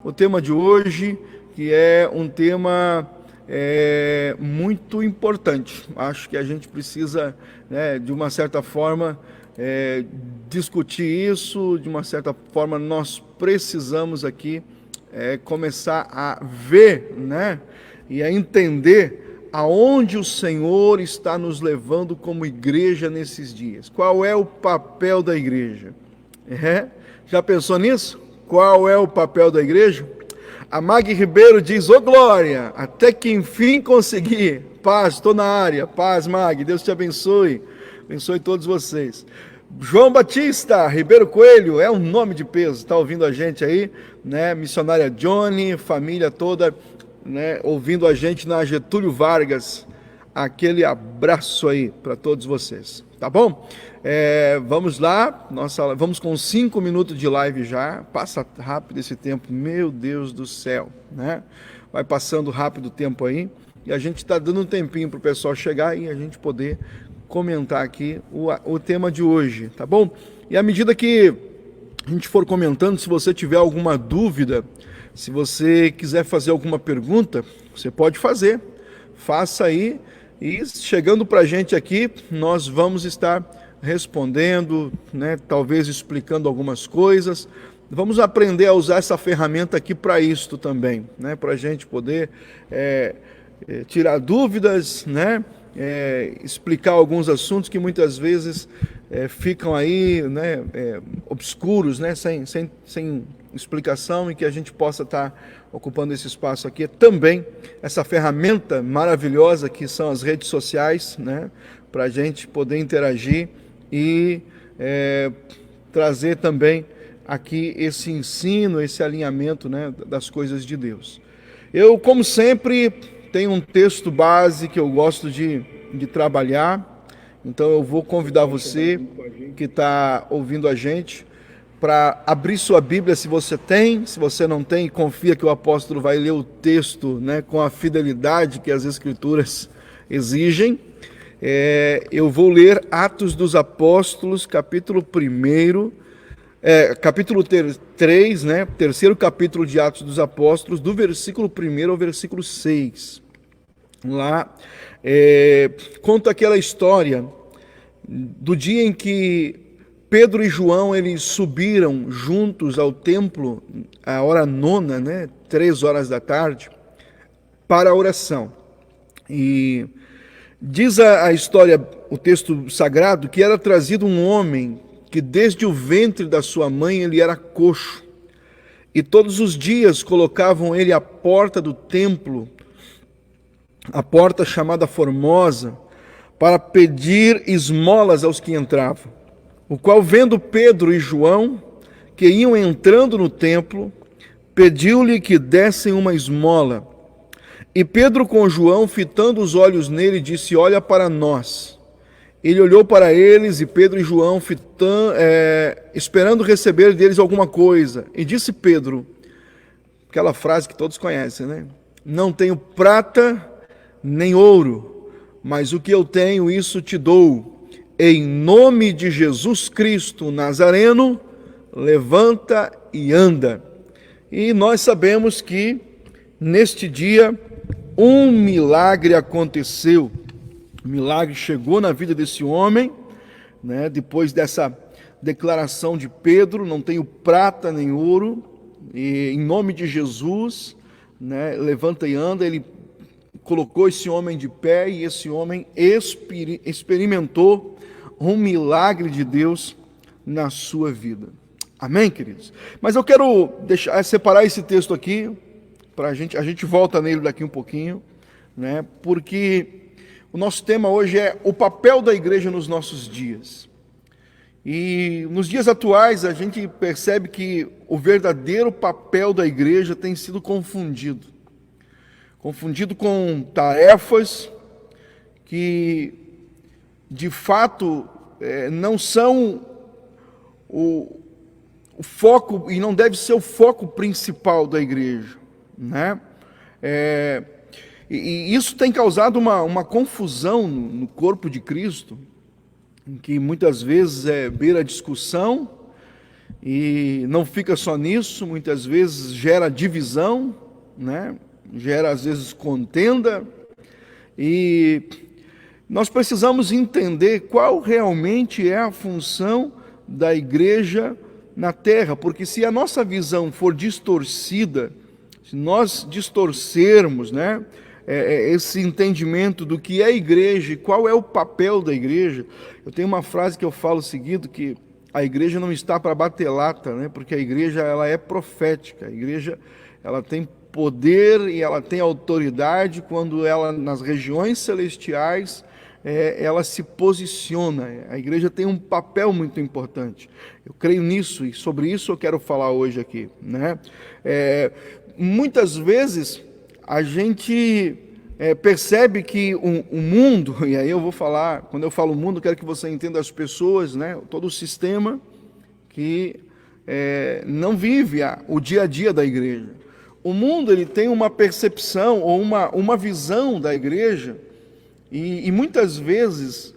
o tema de hoje, que é um tema muito importante. Acho que a gente precisa, de uma certa forma, discutir isso. De uma certa forma, nós precisamos aqui começar a ver, e a entender aonde o Senhor está nos levando como igreja nesses dias. Qual é o papel da igreja? Já pensou nisso? Qual é o papel da igreja? A Mag Ribeiro diz: ô glória, até que enfim consegui. Paz, estou na área. Paz, Mag, Deus te abençoe. Abençoe todos vocês. João Batista Ribeiro Coelho, é um nome de peso, está ouvindo a gente aí, Missionária Johnny, família toda, ouvindo a gente na Getúlio Vargas. Aquele abraço aí para todos vocês, tá bom? Vamos lá, vamos com 5 minutos de live já. Passa rápido esse tempo, meu Deus do céu, Vai passando rápido o tempo aí, e a gente está dando um tempinho para o pessoal chegar e a gente poder comentar aqui o tema de hoje, tá bom? E à medida que a gente for comentando, se você tiver alguma dúvida, se você quiser fazer alguma pergunta, você pode fazer, faça aí, e chegando para a gente aqui, nós vamos estar respondendo, talvez explicando algumas coisas. Vamos aprender a usar essa ferramenta aqui para isto também, para a gente poder tirar dúvidas, explicar alguns assuntos que muitas vezes ficam aí, obscuros, sem explicação, e que a gente possa estar ocupando esse espaço aqui. Também essa ferramenta maravilhosa que são as redes sociais, para a gente poder interagir e trazer também aqui esse ensino, esse alinhamento, das coisas de Deus. Eu, como sempre, tenho um texto base que eu gosto de trabalhar, então eu vou convidar você que está ouvindo a gente para abrir sua Bíblia, se você tem. Se você não tem, confia que o apóstolo vai ler o texto com a fidelidade que as Escrituras exigem. Eu vou ler Atos dos Apóstolos, capítulo 1, capítulo 3, terceiro capítulo de Atos dos Apóstolos, do versículo 1 ao versículo 6. Lá conta aquela história do dia em que Pedro e João, eles subiram juntos ao templo, à hora 9, 3 horas da tarde, para a oração. E diz a história, o texto sagrado, que era trazido um homem que desde o ventre da sua mãe ele era coxo. E todos os dias colocavam ele à porta do templo, a porta chamada Formosa, para pedir esmolas aos que entravam. O qual, vendo Pedro e João, que iam entrando no templo, pediu-lhe que dessem uma esmola. E Pedro, com João, fitando os olhos nele, disse: olha para nós. Ele olhou para eles, e Pedro e João, esperando receber deles alguma coisa. E disse Pedro, aquela frase que todos conhecem, não tenho prata nem ouro, mas o que eu tenho, isso te dou. Em nome de Jesus Cristo Nazareno, levanta e anda. E nós sabemos que neste dia um milagre aconteceu. O milagre chegou na vida desse homem, depois dessa declaração de Pedro: não tenho prata nem ouro, e em nome de Jesus, levanta e anda. Ele colocou esse homem de pé, e esse homem experimentou um milagre de Deus na sua vida. Amém, queridos? Mas eu quero separar esse texto aqui, para a gente volta nele daqui um pouquinho, porque o nosso tema hoje é o papel da igreja nos nossos dias. E nos dias atuais a gente percebe que o verdadeiro papel da igreja tem sido confundido com tarefas que de fato não são o foco, e não deve ser o foco principal da igreja, e isso tem causado uma confusão no corpo de Cristo, em que muitas vezes beira discussão, E não fica só nisso, muitas vezes gera divisão, né? Gera às vezes contenda, e nós precisamos entender qual realmente é a função da igreja na terra, porque se a nossa visão for distorcida, se nós distorcermos, né, esse entendimento do que é a igreja e qual é o papel da igreja. Eu tenho uma frase que eu falo o seguinte, que a igreja não está para bater lata, né, porque a igreja ela é profética, a igreja ela tem poder e ela tem autoridade quando ela, nas regiões celestiais, ela se posiciona. A igreja tem um papel muito importante. Eu creio nisso e sobre isso eu quero falar hoje aqui, né? Muitas vezes a gente percebe que o mundo, e aí eu vou falar, quando eu falo mundo, eu quero que você entenda as pessoas, né? Todo o sistema que não vive o dia a dia da igreja. O mundo ele tem uma percepção ou uma visão da igreja, e muitas vezes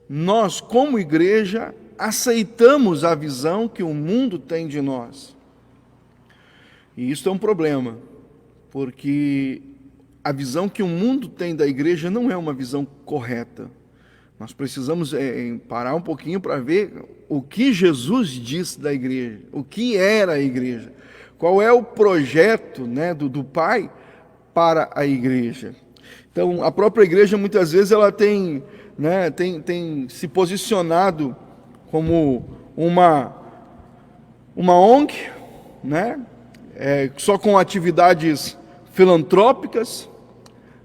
nós, como igreja, aceitamos a visão que o mundo tem de nós. E isso é um problema, porque a visão que o mundo tem da igreja não é uma visão correta. Nós precisamos parar um pouquinho para ver o que Jesus disse da igreja, o que era a igreja, qual é o projeto, né, do Pai para a igreja. Então, a própria igreja, muitas vezes, ela tem se posicionado como uma ONG, né, só com atividades filantrópicas,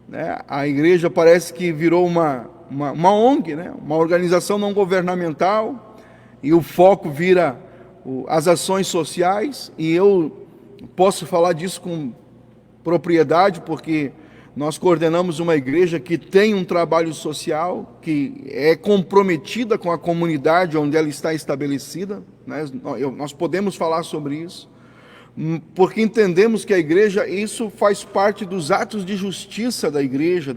né? A igreja parece que virou uma ONG, né, uma organização não governamental, e o foco vira as ações sociais, e eu posso falar disso com propriedade, porque nós coordenamos uma igreja que tem um trabalho social, que é comprometida com a comunidade onde ela está estabelecida, né? Nós podemos falar sobre isso, porque entendemos que a igreja, isso faz parte dos atos de justiça da igreja,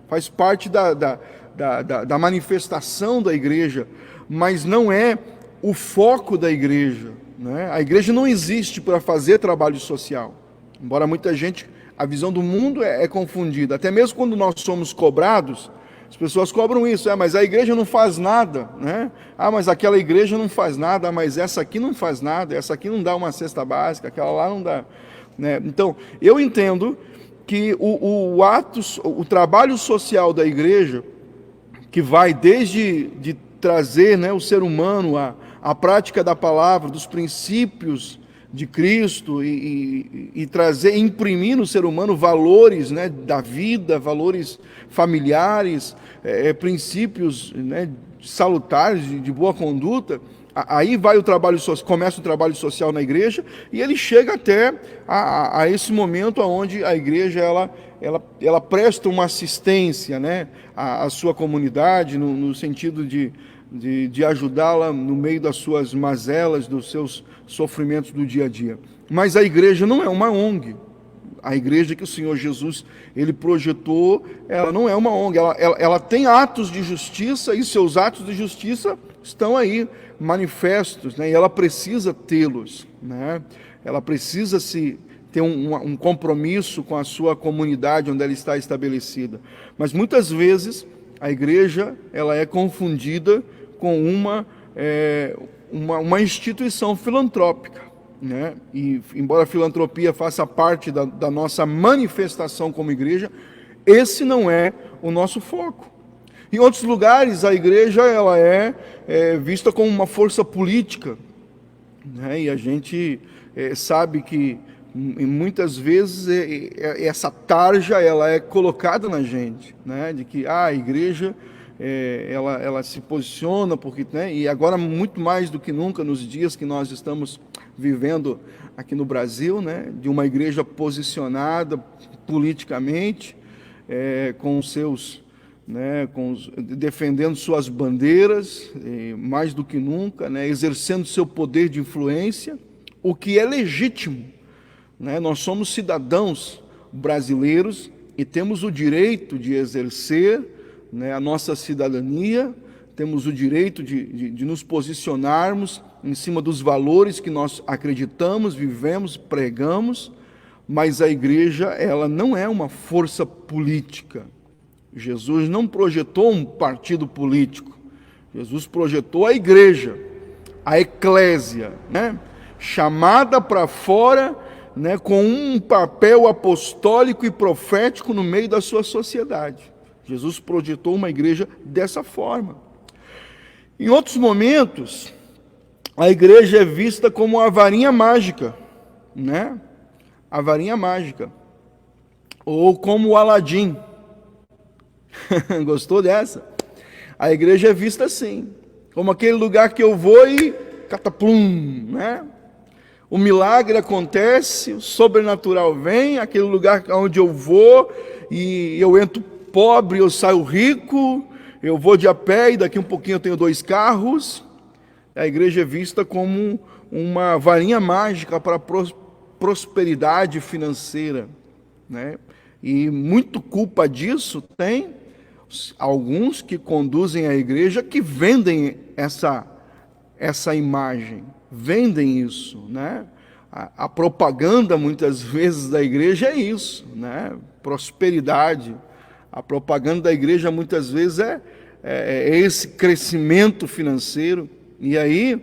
faz parte da manifestação da igreja, mas não é o foco da igreja, né? A igreja não existe para fazer trabalho social, embora muita gente, a visão do mundo é confundida. Até mesmo quando nós somos cobrados, as pessoas cobram isso, mas a igreja não faz nada, né? Mas aquela igreja não faz nada, mas essa aqui não faz nada, essa aqui não dá uma cesta básica, aquela lá não dá, né? Então, eu entendo que o trabalho social da igreja, que vai desde de trazer, né, o ser humano à prática da palavra, dos princípios de Cristo, e trazer, imprimir no ser humano valores, né, da vida, valores familiares, princípios, né, salutares, de boa conduta. Aí vai começa o trabalho social na igreja, e ele chega até a esse momento onde a igreja ela presta uma assistência, né, à sua comunidade, no sentido de ajudá-la no meio das suas mazelas, dos seus sofrimentos do dia a dia. Mas a igreja não é uma ONG. A igreja que o Senhor Jesus ele projetou, ela não é uma ONG. Ela tem atos de justiça, e seus atos de justiça estão aí manifestos, né? E ela precisa tê-los, né? Ela precisa ter um compromisso com a sua comunidade onde ela está estabelecida. Mas muitas vezes a igreja ela é confundida com uma instituição filantrópica, né? E embora a filantropia faça parte da nossa manifestação como igreja, esse não é o nosso foco. Em outros lugares a igreja ela é vista como uma força política, né? E a gente sabe que muitas vezes essa tarja ela é colocada na gente, né? De que a igreja ela se posiciona, porque, né? E agora muito mais do que nunca nos dias que nós estamos vivendo aqui no Brasil, né? De uma igreja posicionada politicamente, com seus, né? Defendendo suas bandeiras, mais do que nunca, né? Exercendo seu poder de influência, o que é legítimo, né? Nós somos cidadãos brasileiros e temos o direito de exercer, né, a nossa cidadania, temos o direito de nos posicionarmos em cima dos valores que nós acreditamos, vivemos, pregamos, mas a igreja, ela não é uma força política. Jesus não projetou um partido político. Jesus projetou a igreja, a eclésia, né? Chamada para fora, né? Com um papel apostólico e profético no meio da sua sociedade. Jesus projetou uma igreja dessa forma. Em outros momentos, a igreja é vista como a varinha mágica, né? A varinha mágica. Ou como o Aladim. Gostou dessa? A igreja é vista assim, como aquele lugar que eu vou e cataplum, né? O milagre acontece, o sobrenatural vem, aquele lugar onde eu vou e eu entro pobre, eu saio rico, eu vou de a pé e daqui um pouquinho eu tenho 2 carros. A igreja é vista como uma varinha mágica para a prosperidade financeira, né? E muito culpa disso tem alguns que conduzem a igreja, que vendem essa imagem, vendem isso, né? A propaganda muitas vezes da igreja é isso, né? Prosperidade. A propaganda da igreja muitas vezes é esse crescimento financeiro, e aí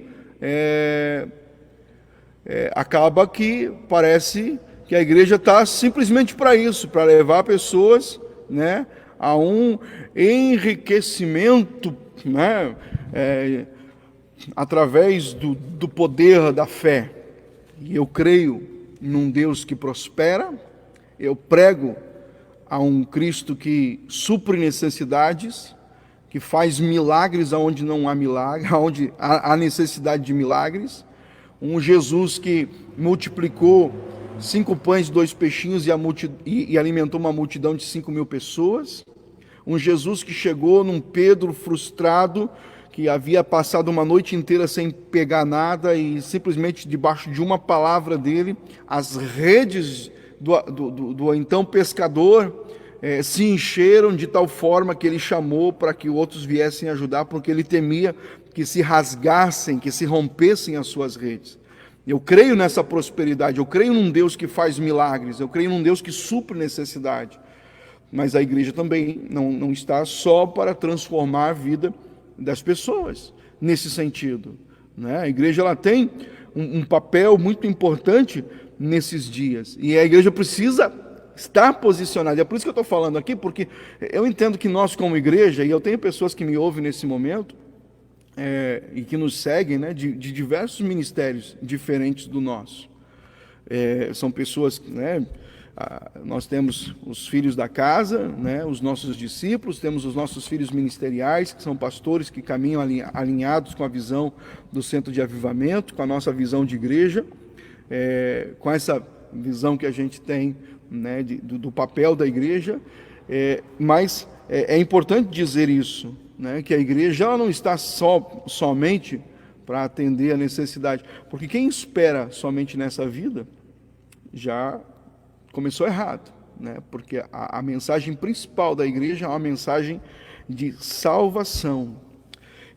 acaba que parece que a igreja está simplesmente para isso, para levar pessoas, né, a um enriquecimento, né, através do poder da fé. E eu creio num Deus que prospera, eu prego a um Cristo que supre necessidades, que faz milagres onde não há milagre, onde há necessidade de milagres, um Jesus que multiplicou 5 pães e 2 peixinhos e alimentou uma multidão de 5.000 pessoas, um Jesus que chegou num Pedro frustrado, que havia passado uma noite inteira sem pegar nada e simplesmente debaixo de uma palavra dele, as redes do então pescador se encheram de tal forma que ele chamou para que outros viessem ajudar, porque ele temia que se rasgassem, que se rompessem as suas redes. Eu creio nessa prosperidade, eu creio num Deus que faz milagres, eu creio num Deus que supre necessidade. Mas a igreja também não está só para transformar a vida das pessoas, nesse sentido, né? A igreja ela tem um papel muito importante nesses dias, e a igreja precisa estar posicionada. É por isso que eu estou falando aqui, porque eu entendo que nós como igreja, e eu tenho pessoas que me ouvem nesse momento, e que nos seguem, né, de diversos ministérios diferentes do nosso. São pessoas, né, nós temos os filhos da casa, né, os nossos discípulos, temos os nossos filhos ministeriais, que são pastores que caminham alinhados com a visão do Centro de Avivamento, com a nossa visão de igreja, com essa visão que a gente tem, né, do papel da igreja, mas é importante dizer isso, né, que a igreja ela não está somente para atender a necessidade, porque quem espera somente nessa vida já começou errado, né? Porque a mensagem principal da igreja é uma mensagem de salvação.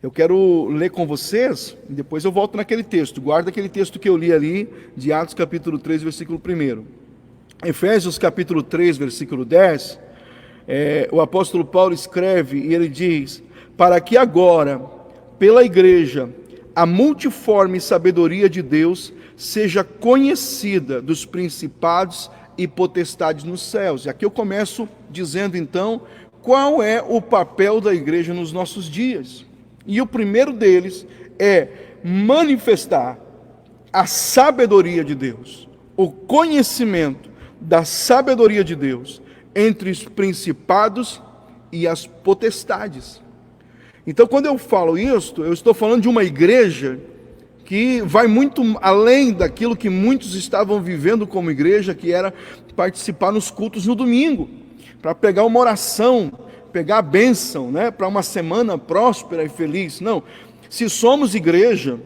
Eu quero ler com vocês, e depois eu volto naquele texto, guarda aquele texto que eu li ali, de Atos capítulo 3, versículo 1. Efésios capítulo 3, versículo 10, o apóstolo Paulo escreve e ele diz: para que agora, pela igreja, a multiforme sabedoria de Deus seja conhecida dos principados e potestades nos céus. E aqui eu começo dizendo então qual é o papel da igreja nos nossos dias. E o primeiro deles é manifestar a sabedoria de Deus, o conhecimento da sabedoria de Deus entre os principados e as potestades. Então, quando eu falo isso, eu estou falando de uma igreja que vai muito além daquilo que muitos estavam vivendo como igreja, que era participar nos cultos no domingo, para pegar uma oração, pegar a bênção, né, para uma semana próspera e feliz. Não, se somos igreja,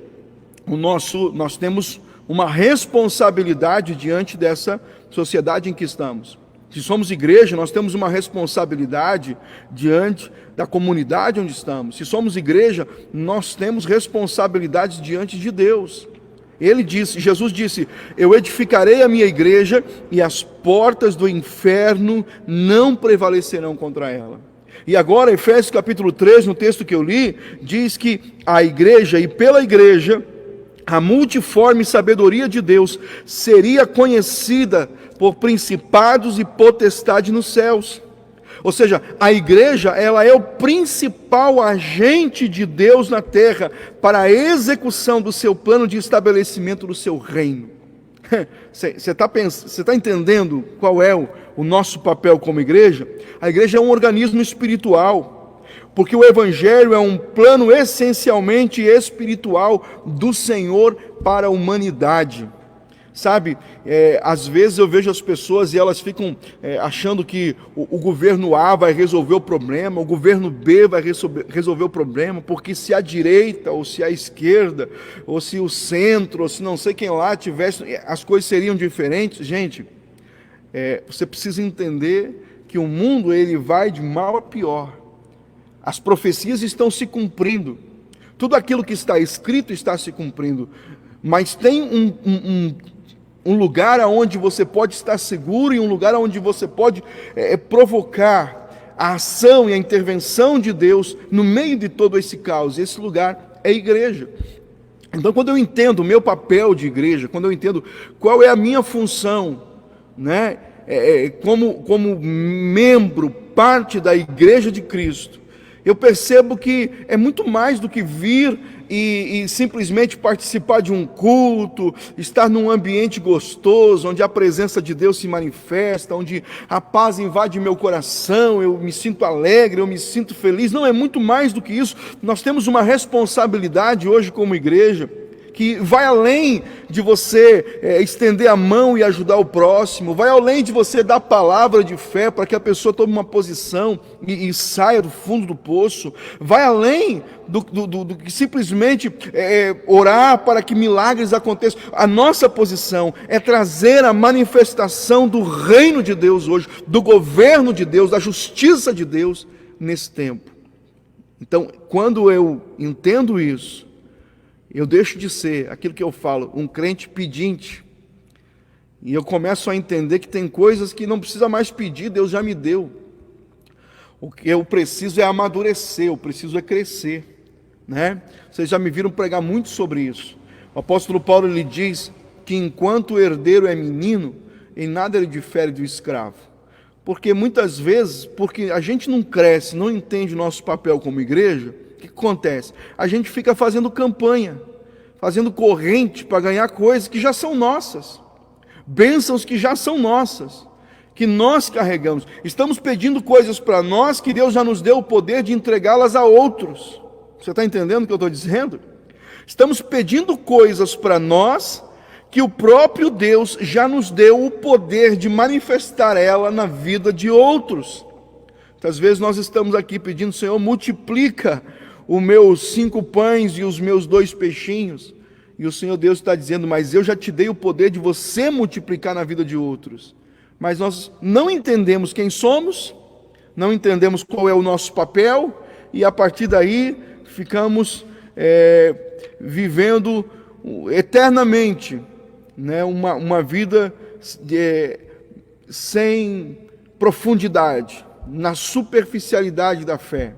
nós temos uma responsabilidade diante dessa sociedade em que estamos. Se somos igreja, nós temos uma responsabilidade diante da comunidade onde estamos. Se somos igreja, nós temos responsabilidades diante de Deus. Jesus disse: eu edificarei a minha igreja e as portas do inferno não prevalecerão contra ela. E agora, Efésios capítulo 3, no texto que eu li, diz que a igreja, e pela igreja, a multiforme sabedoria de Deus seria conhecida por principados e potestades nos céus. Ou seja, a igreja, ela é o principal agente de Deus na terra para a execução do seu plano de estabelecimento do seu reino. Você está entendendo qual é o nosso papel como igreja? A igreja é um organismo espiritual, porque o evangelho é um plano essencialmente espiritual do Senhor para a humanidade. Sabe, às vezes eu vejo as pessoas e elas ficam achando que o governo A vai resolver o problema, o governo B vai resolver o problema, porque se a direita, ou se a esquerda, ou se o centro, ou se não sei quem lá tivesse, as coisas seriam diferentes. Gente, você precisa entender que o mundo ele vai de mal a pior. As profecias estão se cumprindo, tudo aquilo que está escrito está se cumprindo, mas tem um lugar onde você pode estar seguro e um lugar onde você pode provocar a ação e a intervenção de Deus no meio de todo esse caos. Esse lugar é a igreja. Então, quando eu entendo o meu papel de igreja, quando eu entendo qual é a minha função, né, como membro, parte da igreja de Cristo, eu percebo que é muito mais do que vir e simplesmente participar de um culto, estar num ambiente gostoso, onde a presença de Deus se manifesta, onde a paz invade meu coração, eu me sinto alegre, eu me sinto feliz. Não, é muito mais do que isso. Nós temos uma responsabilidade hoje como igreja, que vai além de você estender a mão e ajudar o próximo, vai além de você dar palavra de fé para que a pessoa tome uma posição e saia do fundo do poço, vai além do que simplesmente orar para que milagres aconteçam. A nossa posição é trazer a manifestação do reino de Deus hoje, do governo de Deus, da justiça de Deus nesse tempo. Então, quando eu entendo isso, eu deixo de ser aquilo que eu falo, um crente pedinte, e eu começo a entender que tem coisas que não precisa mais pedir, Deus já me deu. O que eu preciso é amadurecer, eu preciso é crescer, né? Vocês já me viram pregar muito sobre isso. O apóstolo Paulo lhe diz que enquanto o herdeiro é menino, em nada ele difere do escravo. Porque muitas vezes, porque a gente não cresce, não entende o nosso papel como igreja, o que acontece? A gente fica fazendo campanha, fazendo corrente para ganhar coisas que já são nossas, bênçãos que já são nossas, que nós carregamos. Estamos pedindo coisas para nós que Deus já nos deu o poder de entregá-las a outros. Você está entendendo o que eu estou dizendo? Estamos pedindo coisas para nós que o próprio Deus já nos deu o poder de manifestar ela na vida de outros. Muitas vezes nós estamos aqui pedindo: Senhor, multiplica os meus 5 pães e os meus 2 peixinhos. E o Senhor Deus está dizendo: mas eu já te dei o poder de você multiplicar na vida de outros. Mas nós não entendemos quem somos, não entendemos qual é o nosso papel, e a partir daí ficamos vivendo eternamente, né, uma vida sem profundidade, na superficialidade da fé.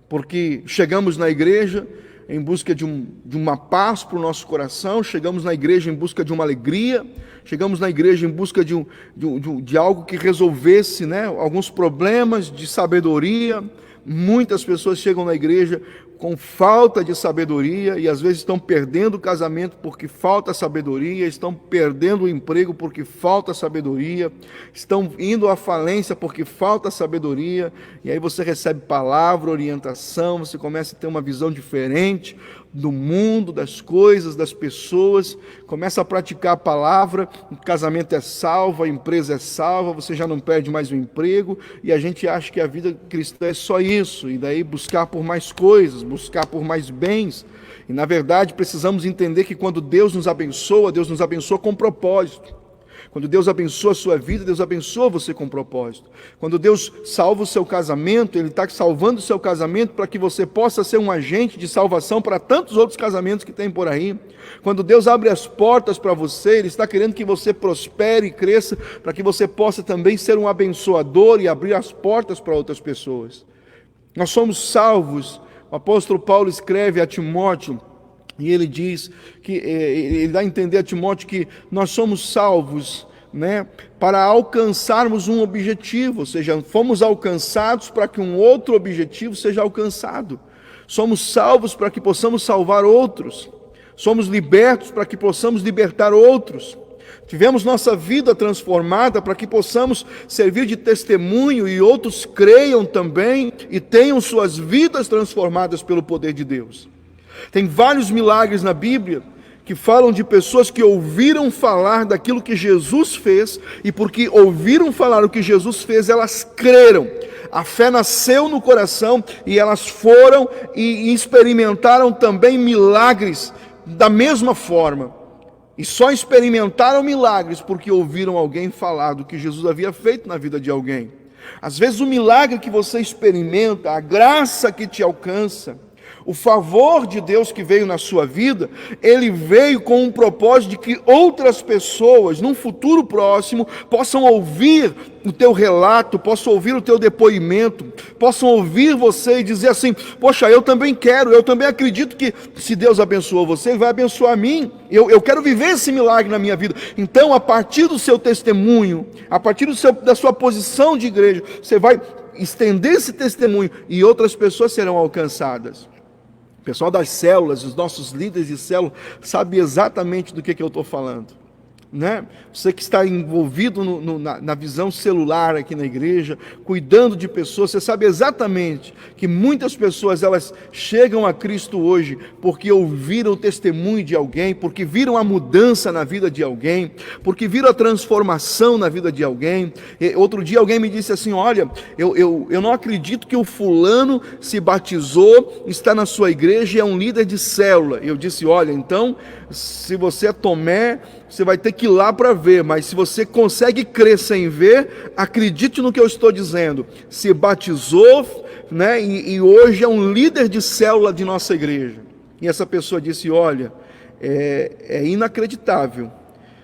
Porque chegamos na igreja em busca de uma paz para o nosso coração, chegamos na igreja em busca de uma alegria, chegamos na igreja em busca de algo que resolvesse, né, alguns problemas de sabedoria. Muitas pessoas chegam na igreja com falta de sabedoria e às vezes estão perdendo o casamento porque falta sabedoria, estão perdendo o emprego porque falta sabedoria, estão indo à falência porque falta sabedoria, e aí você recebe palavra, orientação, você começa a ter uma visão diferente do mundo, das coisas, das pessoas, começa a praticar a palavra, o casamento é salvo, a empresa é salva, você já não perde mais o emprego, e a gente acha que a vida cristã é só isso, e daí buscar por mais coisas, buscar por mais bens. E na verdade precisamos entender que quando Deus nos abençoa com propósito. Quando Deus abençoa a sua vida, Deus abençoa você com propósito. Quando Deus salva o seu casamento, Ele está salvando o seu casamento para que você possa ser um agente de salvação para tantos outros casamentos que tem por aí. Quando Deus abre as portas para você, Ele está querendo que você prospere e cresça, para que você possa também ser um abençoador e abrir as portas para outras pessoas. Nós somos salvos. O apóstolo Paulo escreve a Timóteo, e ele diz que ele dá a entender a Timóteo que nós somos salvos, né, para alcançarmos um objetivo, ou seja, fomos alcançados para que um outro objetivo seja alcançado. Somos salvos para que possamos salvar outros. Somos libertos para que possamos libertar outros. Tivemos nossa vida transformada para que possamos servir de testemunho e outros creiam também e tenham suas vidas transformadas pelo poder de Deus. Tem vários milagres na Bíblia que falam de pessoas que ouviram falar daquilo que Jesus fez e porque ouviram falar o que Jesus fez, elas creram. A fé nasceu no coração e elas foram e experimentaram também milagres da mesma forma. E só experimentaram milagres porque ouviram alguém falar do que Jesus havia feito na vida de alguém. Às vezes o milagre que você experimenta, a graça que te alcança, o favor de Deus que veio na sua vida, ele veio com um propósito de que outras pessoas, num futuro próximo, possam ouvir o teu relato, possam ouvir o teu depoimento, possam ouvir você e dizer assim: poxa, eu também quero, eu também acredito que se Deus abençoou você, Ele vai abençoar a mim, eu quero viver esse milagre na minha vida. Então, a partir do seu testemunho, a partir da sua posição de igreja, você vai estender esse testemunho e outras pessoas serão alcançadas. O pessoal das células, os nossos líderes de célula, sabe exatamente do que eu estou falando, né? Você que está envolvido na visão celular aqui na igreja, cuidando de pessoas, você sabe exatamente que muitas pessoas, elas chegam a Cristo hoje porque ouviram o testemunho de alguém, porque viram a mudança na vida de alguém, porque viram a transformação na vida de alguém. Outro dia alguém me disse assim: olha, eu não acredito que o fulano se batizou, está na sua igreja e é um líder de célula. Eu disse: olha, então, se você é Tomé, você vai ter que ir lá para ver, mas se você consegue crer sem ver, acredite no que eu estou dizendo. Se batizou, né, e hoje é um líder de célula de nossa igreja. E essa pessoa disse: olha, é inacreditável.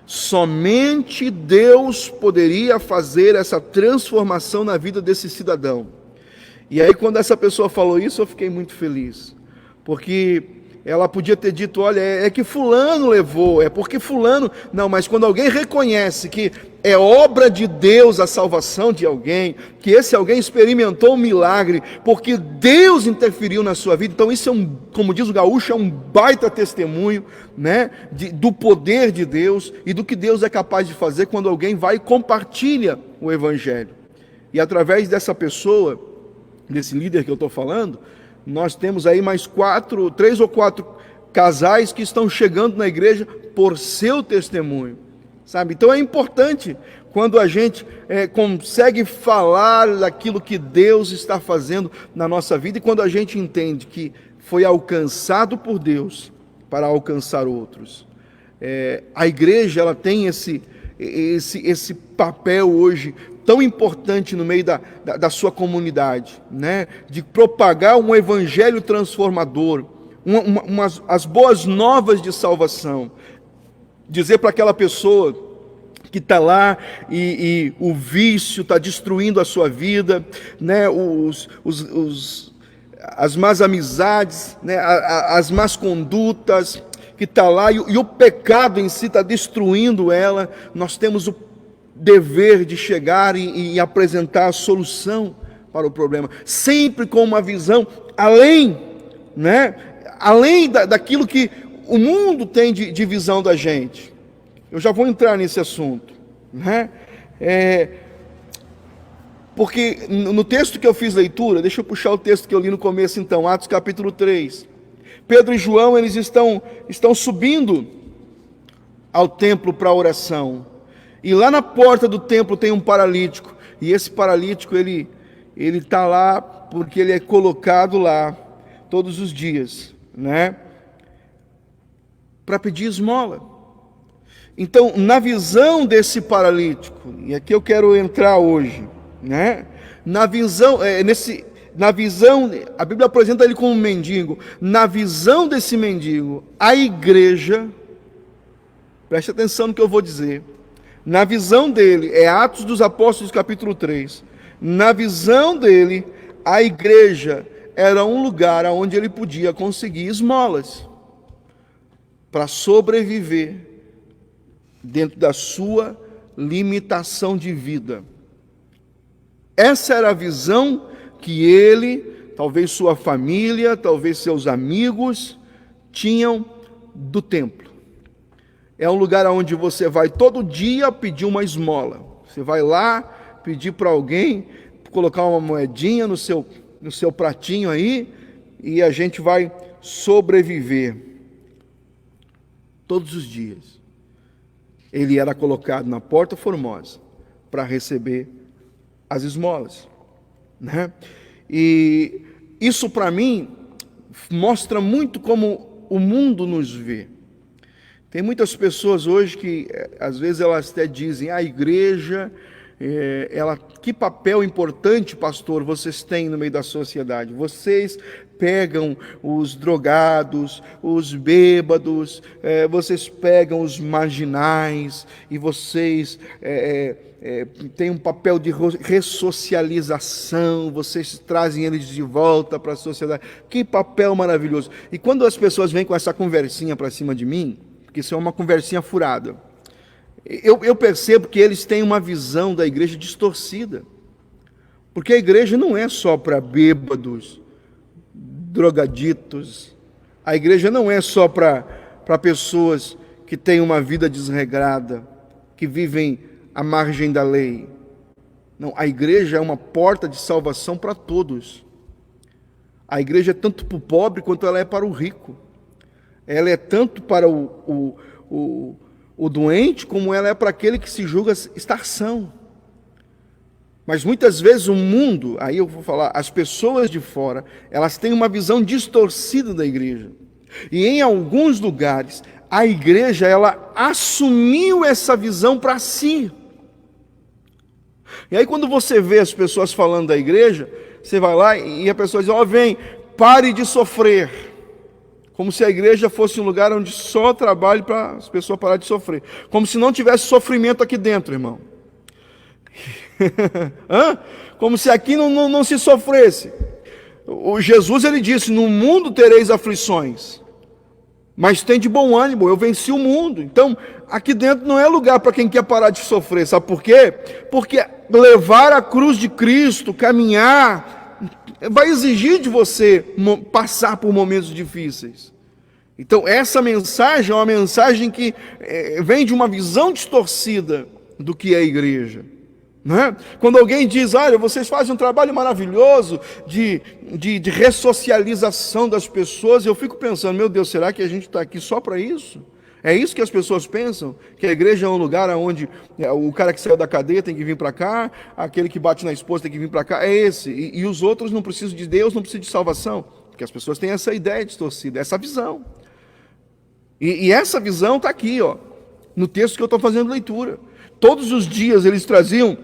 Somente Deus poderia fazer essa transformação na vida desse cidadão. E aí, quando essa pessoa falou isso, eu fiquei muito feliz, porque ela podia ter dito: olha, é que fulano levou, é porque fulano... Não, mas quando alguém reconhece que é obra de Deus a salvação de alguém, que esse alguém experimentou um milagre, porque Deus interferiu na sua vida, então isso é como diz o gaúcho, é um baita testemunho, né, do poder de Deus e do que Deus é capaz de fazer quando alguém vai e compartilha o Evangelho. E através dessa pessoa, desse líder que eu estou falando, nós temos aí mais 3 ou 4 casais que estão chegando na igreja por seu testemunho, sabe? Então é importante quando a gente consegue falar daquilo que Deus está fazendo na nossa vida e quando a gente entende que foi alcançado por Deus para alcançar outros. A igreja, ela tem esse papel hoje tão importante no meio da sua comunidade, né? De propagar um evangelho transformador, as boas novas de salvação, dizer para aquela pessoa que está lá e o vício está destruindo a sua vida, né? As más amizades, né? As más condutas, que está lá e o pecado em si está destruindo ela. Nós temos o dever de chegar e apresentar a solução para o problema, sempre com uma visão além, né? Além daquilo que o mundo tem de visão da gente. Eu já vou entrar nesse assunto, né? Porque no texto que eu fiz leitura, deixa eu puxar o texto que eu li no começo então, Atos capítulo 3. Pedro e João, eles estão subindo ao templo para a oração. E lá na porta do templo tem um paralítico. E esse paralítico, ele está lá porque ele é colocado lá todos os dias, né? Para pedir esmola. Então, na visão desse paralítico, e aqui eu quero entrar hoje, né? Na visão, a Bíblia apresenta ele como um mendigo. Na visão desse mendigo, a igreja, preste atenção no que eu vou dizer. Na visão dele, é Atos dos Apóstolos capítulo 3. Na visão dele, a igreja era um lugar onde ele podia conseguir esmolas para sobreviver dentro da sua limitação de vida. Essa era a visão que ele, talvez sua família, talvez seus amigos, tinham do templo. É um lugar onde você vai todo dia pedir uma esmola. Você vai lá pedir para alguém colocar uma moedinha no seu pratinho aí, e a gente vai sobreviver todos os dias. Ele era colocado na Porta Formosa para receber as esmolas, né? E isso para mim mostra muito como o mundo nos vê. Tem muitas pessoas hoje que às vezes elas até dizem: a igreja, que papel importante, pastor, vocês têm no meio da sociedade? Vocês pegam os drogados, os bêbados, vocês pegam os marginais, e vocês têm um papel de ressocialização, vocês trazem eles de volta para a sociedade. Que papel maravilhoso! E quando as pessoas vêm com essa conversinha para cima de mim, porque isso é uma conversinha furada, eu percebo que eles têm uma visão da igreja distorcida. Porque a igreja não é só para bêbados, drogaditos. A igreja não é só para pessoas que têm uma vida desregrada, que vivem à margem da lei. Não, a igreja é uma porta de salvação para todos. A igreja é tanto para o pobre quanto ela é para o rico. Ela é tanto para o doente como ela é para aquele que se julga estar são. Mas muitas vezes o mundo, aí eu vou falar, as pessoas de fora, elas têm uma visão distorcida da igreja. E em alguns lugares, a igreja, ela assumiu essa visão para si. E aí quando você vê as pessoas falando da igreja, você vai lá e a pessoa diz: ó, vem, pare de sofrer. Como se a igreja fosse um lugar onde só trabalhe para as pessoas pararem de sofrer. Como se não tivesse sofrimento aqui dentro, irmão. Como se aqui não se sofresse. O Jesus, ele disse: no mundo tereis aflições, mas tem de bom ânimo, eu venci o mundo. Então, aqui dentro não é lugar para quem quer parar de sofrer. Sabe por quê? Porque levar a cruz de Cristo, caminhar, vai exigir de você passar por momentos difíceis. Então, essa mensagem é uma mensagem que vem de uma visão distorcida do que é a igreja. Né? Quando alguém diz: olha, vocês fazem um trabalho maravilhoso de ressocialização das pessoas, eu fico pensando: meu Deus, será que a gente está aqui só para isso? É isso que as pessoas pensam? Que a igreja é um lugar onde o cara que saiu da cadeia tem que vir para cá, aquele que bate na esposa tem que vir para cá? É esse. E os outros não precisam de Deus, não precisam de salvação. Porque as pessoas têm essa ideia distorcida, essa visão. E essa visão está aqui, ó, no texto que eu estou fazendo leitura. Todos os dias eles traziam,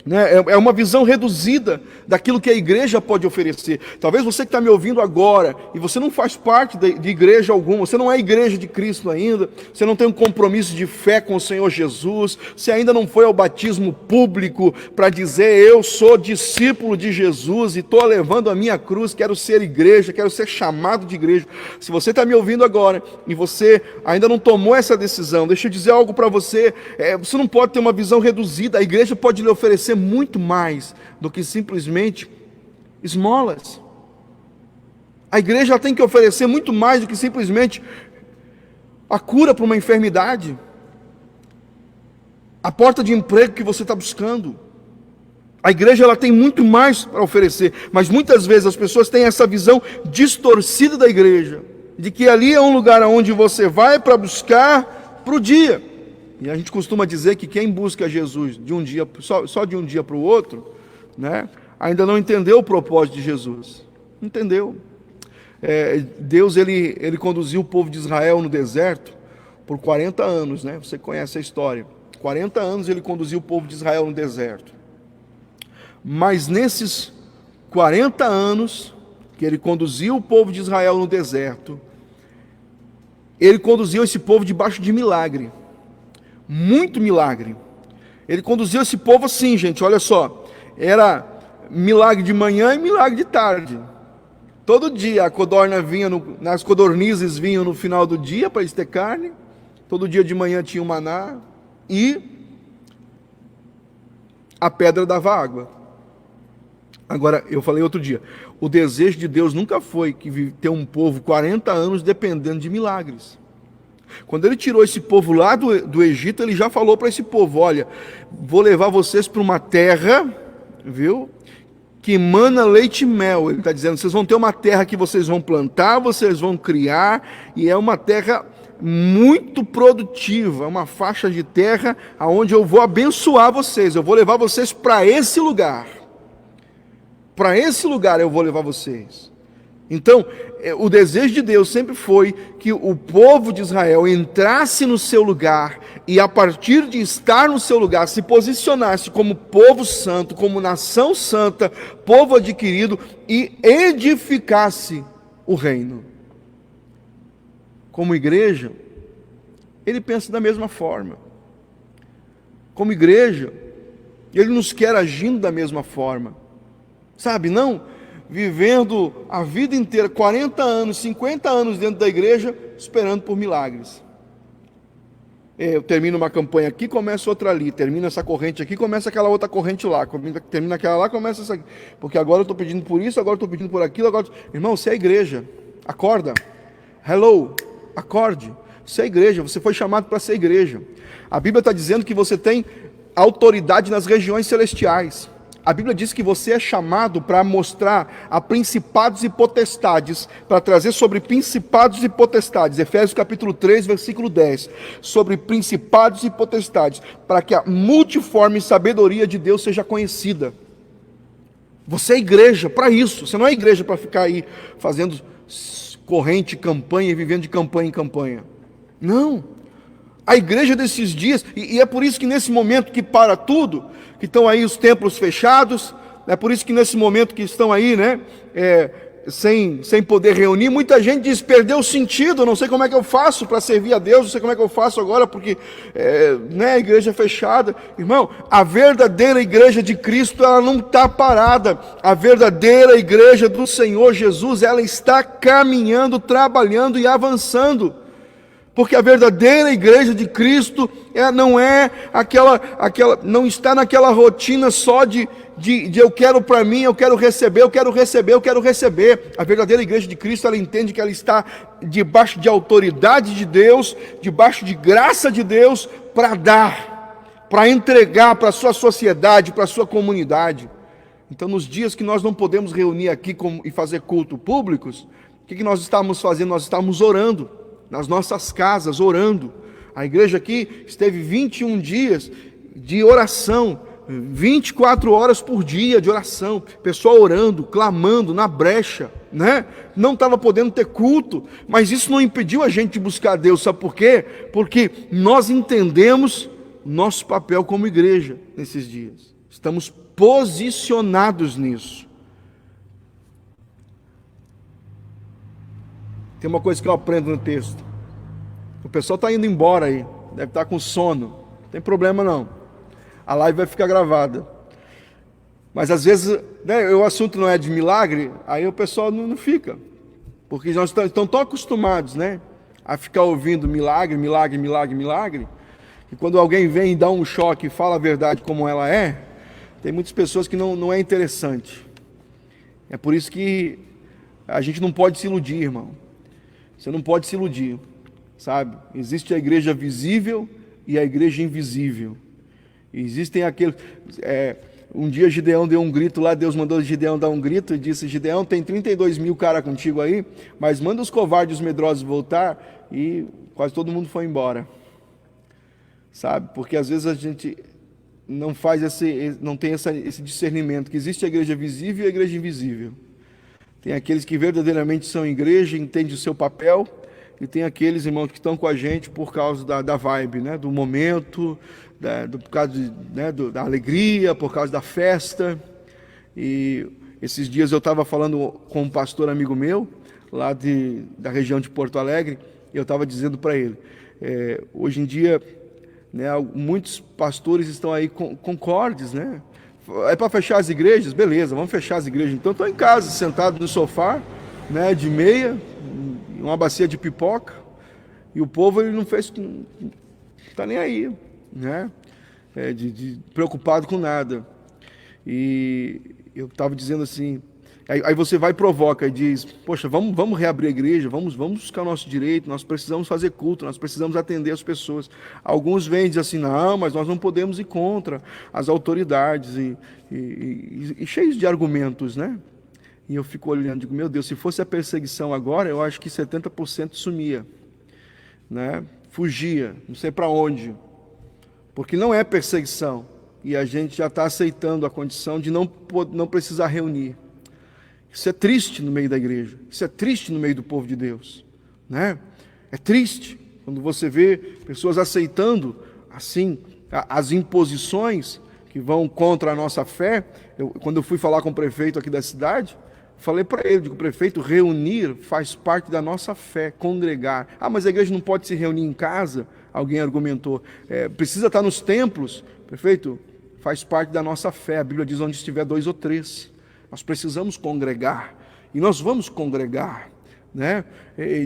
né, é uma visão reduzida daquilo que a igreja pode oferecer. Talvez você que está me ouvindo agora, e você não faz parte de igreja alguma, você não é igreja de Cristo ainda, você não tem um compromisso de fé com o Senhor Jesus, você ainda não foi ao batismo público para dizer: eu sou discípulo de Jesus e estou levando a minha cruz, quero ser igreja, quero ser chamado de igreja. Se você está me ouvindo agora e você ainda não tomou essa decisão, deixa eu dizer algo para você: você não pode ter uma visão reduzida. A igreja pode lhe oferecer muito mais do que simplesmente esmolas. A igreja tem que oferecer muito mais do que simplesmente a cura para uma enfermidade, a porta de emprego que você está buscando. A igreja, ela tem muito mais para oferecer, mas muitas vezes as pessoas têm essa visão distorcida da igreja, de que ali é um lugar onde você vai para buscar para o dia. E a gente costuma dizer que quem busca Jesus de um dia, só de um dia para o outro, né, ainda não entendeu o propósito de Jesus. Não entendeu. Deus ele conduziu o povo de Israel no deserto, por 40 anos, né? Você conhece a história. 40 anos ele conduziu o povo de Israel no deserto. Mas nesses 40 anos que ele conduziu o povo de Israel no deserto, ele conduziu esse povo debaixo de milagre. Muito milagre. Ele conduziu esse povo assim, gente, olha só. Era milagre de manhã e milagre de tarde. Todo dia a codorna vinha, as codornizes vinham no final do dia para eles ter carne. Todo dia de manhã tinha o maná. E a pedra dava água. Agora, eu falei outro dia, o desejo de Deus nunca foi ter um povo 40 anos dependendo de milagres. Quando ele tirou esse povo lá do Egito, ele já falou para esse povo, olha, vou levar vocês para uma terra, viu, que mana leite e mel. Ele está dizendo, vocês vão ter uma terra que vocês vão plantar, vocês vão criar, e é uma terra muito produtiva, uma faixa de terra onde eu vou abençoar vocês, eu vou levar vocês para esse lugar. Para esse lugar eu vou levar vocês. Então, o desejo de Deus sempre foi que o povo de Israel entrasse no seu lugar e, a partir de estar no seu lugar, se posicionasse como povo santo, como nação santa, povo adquirido, e edificasse o reino. Como igreja, ele pensa da mesma forma. Como igreja, ele nos quer agindo da mesma forma. Sabe, não vivendo a vida inteira, 40 anos, 50 anos dentro da igreja, esperando por milagres. Eu termino uma campanha aqui, começa outra ali, termina essa corrente aqui, começa aquela outra corrente lá, termina aquela lá, começa essa aqui, porque agora eu estou pedindo por isso, agora eu estou pedindo por aquilo, agora... Irmão, você é a igreja, acorda, hello, acorde, você é a igreja, você foi chamado para ser igreja. A Bíblia está dizendo que você tem autoridade nas regiões celestiais. A Bíblia diz que você é chamado para mostrar a principados e potestades, para trazer sobre principados e potestades, Efésios capítulo 3, versículo 10, sobre principados e potestades, para que a multiforme sabedoria de Deus seja conhecida. Você é igreja para isso, você não é igreja para ficar aí fazendo corrente, campanha e vivendo de campanha em campanha. Não. A igreja desses dias, e é por isso que nesse momento que para tudo, que estão aí os templos fechados, é por isso que nesse momento que estão aí, né, sem poder reunir, muita gente diz, perdeu o sentido, não sei como é que eu faço para servir a Deus, não sei como é que eu faço agora, porque a igreja é fechada. Irmão, a verdadeira igreja de Cristo, ela não está parada, a verdadeira igreja do Senhor Jesus, ela está caminhando, trabalhando e avançando. Porque a verdadeira igreja de Cristo não é não está naquela rotina só de eu quero para mim, eu quero receber, eu quero receber, eu quero receber. A verdadeira igreja de Cristo, ela entende que ela está debaixo de autoridade de Deus, debaixo de graça de Deus, para dar, para entregar para a sua sociedade, para a sua comunidade. Então, nos dias que nós não podemos reunir aqui e fazer culto públicos, o que nós estamos fazendo? Nós estamos orando nas nossas casas, orando. A igreja aqui esteve 21 dias de oração, 24 horas por dia de oração, pessoal orando, clamando na brecha, né? Não estava podendo ter culto, mas isso não impediu a gente de buscar Deus, sabe por quê? Porque nós entendemos nosso papel como igreja nesses dias, estamos posicionados nisso. Tem uma coisa que eu aprendo no texto. O pessoal está indo embora aí. Deve estar com sono. Não tem problema não. A live vai ficar gravada. Mas às vezes, né, o assunto não é de milagre, aí o pessoal não fica. Porque nós estão tão acostumados, né, a ficar ouvindo milagre, milagre, milagre, milagre. E quando alguém vem e dá um choque e fala a verdade como ela é, tem muitas pessoas que não é interessante. É por isso que a gente não pode se iludir, irmão. Você não pode se iludir, sabe? Existe a igreja visível e a igreja invisível. Existem aqueles... um dia Gideão deu um grito lá, Deus mandou Gideão dar um grito e disse, Gideão, tem 32 mil caras contigo aí, mas manda os covardes e os medrosos voltar, e quase todo mundo foi embora. Sabe? Porque às vezes a gente não faz não tem esse discernimento, que existe a igreja visível e a igreja invisível. Tem aqueles que verdadeiramente são igreja, entendem o seu papel, e tem aqueles irmãos que estão com a gente por causa da vibe, né? Do momento, por causa da alegria, por causa da festa. E esses dias eu estava falando com um pastor amigo meu, lá da região de Porto Alegre, e eu estava dizendo para ele, hoje em dia, né, muitos pastores estão aí concordes, né? É para fechar as igrejas? Beleza, vamos fechar as igrejas. Então estou em casa, sentado no sofá, né, de meia, uma bacia de pipoca, e o povo ele não está nem aí, né? Preocupado com nada. E eu estava dizendo assim, aí você vai e provoca e diz, poxa, vamos reabrir a igreja, vamos buscar o nosso direito, nós precisamos fazer culto, nós precisamos atender as pessoas. Alguns vêm e dizem assim, não, mas nós não podemos ir contra as autoridades, e cheios de argumentos, né? E eu fico olhando, digo, meu Deus, se fosse a perseguição agora, eu acho que 70% sumia, né? Fugia, não sei para onde, porque não é perseguição, e a gente já está aceitando a condição de não precisar reunir. Isso é triste no meio da igreja, isso é triste no meio do povo de Deus, né? É triste quando você vê pessoas aceitando, assim, as imposições que vão contra a nossa fé. Quando eu fui falar com o prefeito aqui da cidade, falei para ele, digo, prefeito, reunir faz parte da nossa fé, congregar. Ah, mas a igreja não pode se reunir em casa? Alguém argumentou. Precisa estar nos templos? Prefeito, faz parte da nossa fé. A Bíblia diz onde estiver 2 ou 3. Nós precisamos congregar, e nós vamos congregar, né?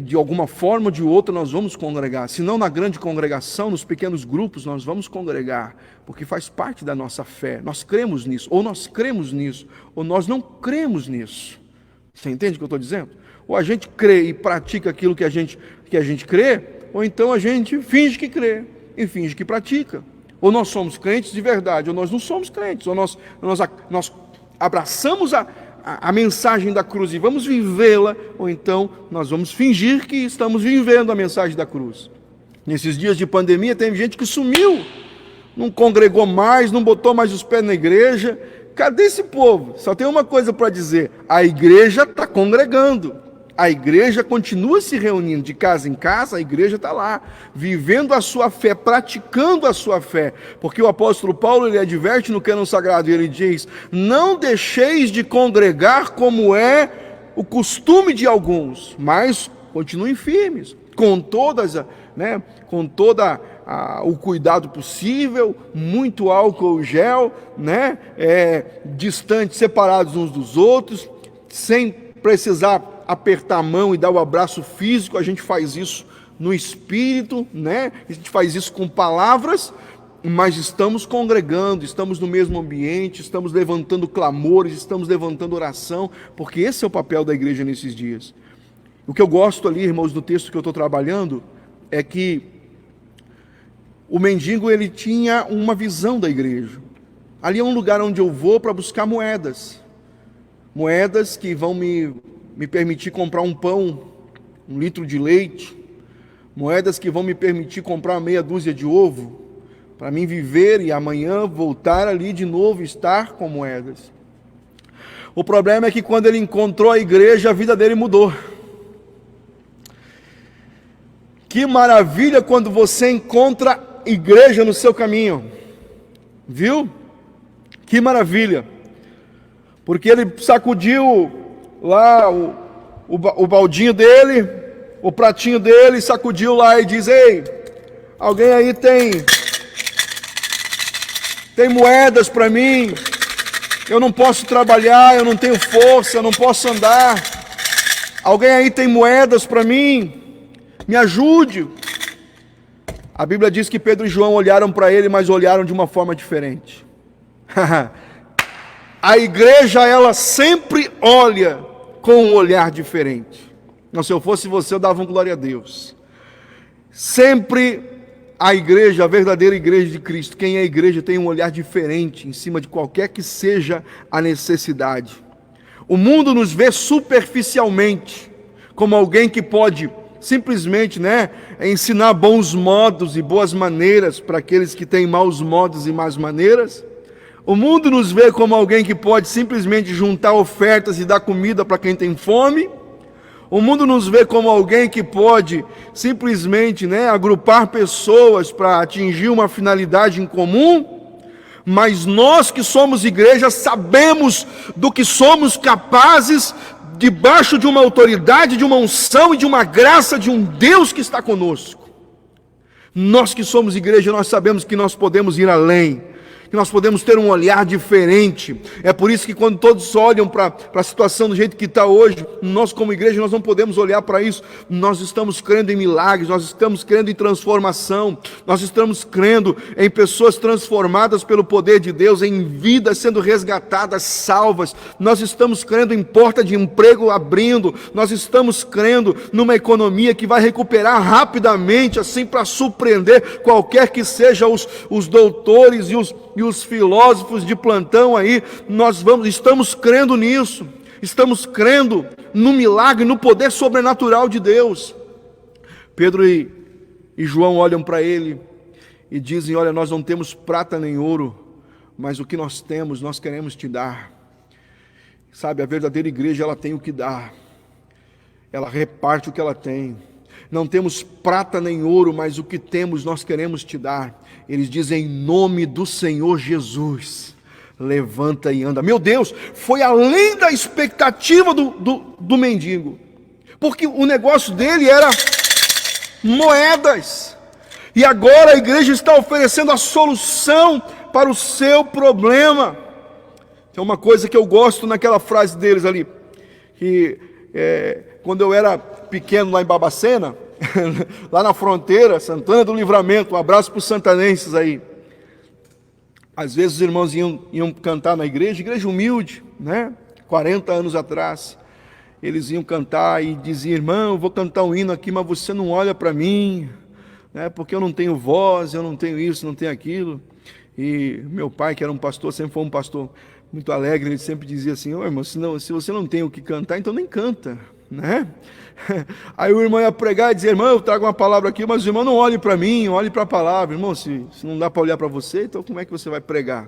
De alguma forma ou de outra nós vamos congregar, se não na grande congregação, nos pequenos grupos nós vamos congregar, porque faz parte da nossa fé. Nós cremos nisso, ou nós cremos nisso, ou nós não cremos nisso. Você entende o que eu estou dizendo? Ou a gente crê e pratica aquilo que a gente crê, ou então a gente finge que crê e finge que pratica. Ou nós somos crentes de verdade, ou nós não somos crentes, ou nós abraçamos a mensagem da cruz e vamos vivê-la, ou então nós vamos fingir que estamos vivendo a mensagem da cruz. Nesses dias de pandemia tem gente que sumiu, não congregou mais, não botou mais os pés na igreja. Cadê esse povo? Só tem uma coisa para dizer, a igreja está congregando. A igreja continua se reunindo de casa em casa, a igreja está lá, vivendo a sua fé, praticando a sua fé. Porque o apóstolo Paulo, ele adverte no cânon sagrado, e ele diz, não deixeis de congregar como é o costume de alguns, mas continuem firmes, com o cuidado possível, muito álcool gel, né? Distantes, separados uns dos outros, sem precisar apertar a mão e dar o abraço físico. A gente faz isso no espírito, né? A gente faz isso com palavras, mas estamos congregando, estamos no mesmo ambiente, estamos levantando clamores, estamos levantando oração, porque esse é o papel da igreja nesses dias. O que eu gosto ali, irmãos, do texto que eu estou trabalhando, é que o mendigo, ele tinha uma visão da igreja. Ali é um lugar onde eu vou para buscar moedas que vão me permitir comprar um pão, 1 litro de leite, moedas que vão me permitir comprar meia dúzia de ovo, para mim viver e amanhã voltar ali de novo, estar com moedas. O problema é que quando ele encontrou a igreja, a vida dele mudou. Que maravilha quando você encontra igreja no seu caminho, viu? Que maravilha, porque ele sacudiu lá o baldinho dele, o pratinho dele, sacudiu lá e diz, ei, alguém aí tem moedas para mim? Eu não posso trabalhar, eu não tenho força, eu não posso andar. Alguém aí tem moedas para mim? Me ajude. A Bíblia diz que Pedro e João olharam para ele, mas olharam de uma forma diferente. A igreja, ela sempre olha com um olhar diferente. Não, se eu fosse você, eu dava um glória a Deus. Sempre a igreja, a verdadeira igreja de Cristo, quem é a igreja tem um olhar diferente em cima de qualquer que seja a necessidade. O mundo nos vê superficialmente, como alguém que pode simplesmente, ensinar bons modos e boas maneiras para aqueles que têm maus modos e más maneiras. O mundo nos vê como alguém que pode simplesmente juntar ofertas e dar comida para quem tem fome. O mundo nos vê como alguém que pode simplesmente, agrupar pessoas para atingir uma finalidade em comum, mas nós que somos igreja sabemos do que somos capazes debaixo de uma autoridade, de uma unção e de uma graça de um Deus que está conosco. Nós que somos igreja, nós sabemos que nós podemos ir além, que nós podemos ter um olhar diferente. É por isso que quando todos olham para a situação do jeito que está hoje, nós como igreja, nós não podemos olhar para isso. Nós estamos crendo em milagres, nós estamos crendo em transformação, nós estamos crendo em pessoas transformadas pelo poder de Deus, em vidas sendo resgatadas, salvas. Nós estamos crendo em porta de emprego abrindo, nós estamos crendo numa economia que vai recuperar rapidamente, assim, para surpreender qualquer que seja os doutores e os filósofos de plantão aí. Estamos crendo nisso, estamos crendo no milagre, no poder sobrenatural de Deus. Pedro e João olham para ele e dizem: olha, nós não temos prata nem ouro, mas o que nós temos, nós queremos te dar. Sabe, a verdadeira igreja, ela tem o que dar, ela reparte o que ela tem. Não temos prata nem ouro, mas o que temos nós queremos te dar. Eles dizem: em nome do Senhor Jesus, levanta e anda. Meu Deus, foi além da expectativa do mendigo, porque o negócio dele era moedas, e agora a igreja está oferecendo a solução para o seu problema. Tem uma coisa que eu gosto naquela frase deles ali, que quando eu era pequeno lá em Babacena, lá na fronteira, Santana do Livramento, um abraço para os santanenses aí. Às vezes os irmãos iam cantar na igreja humilde, 40 anos atrás, eles iam cantar e diziam: irmão, eu vou cantar um hino aqui, mas você não olha para mim, porque eu não tenho voz, eu não tenho isso, não tenho aquilo. E meu pai, que era um pastor, sempre foi um pastor muito alegre, ele sempre dizia assim: ô irmão, se você não tem o que cantar, então nem canta, Aí o irmão ia pregar e dizer: irmão, eu trago uma palavra aqui, mas o irmão não olhe para mim, olhe para a palavra. Irmão, se não dá para olhar para você, então como é que você vai pregar?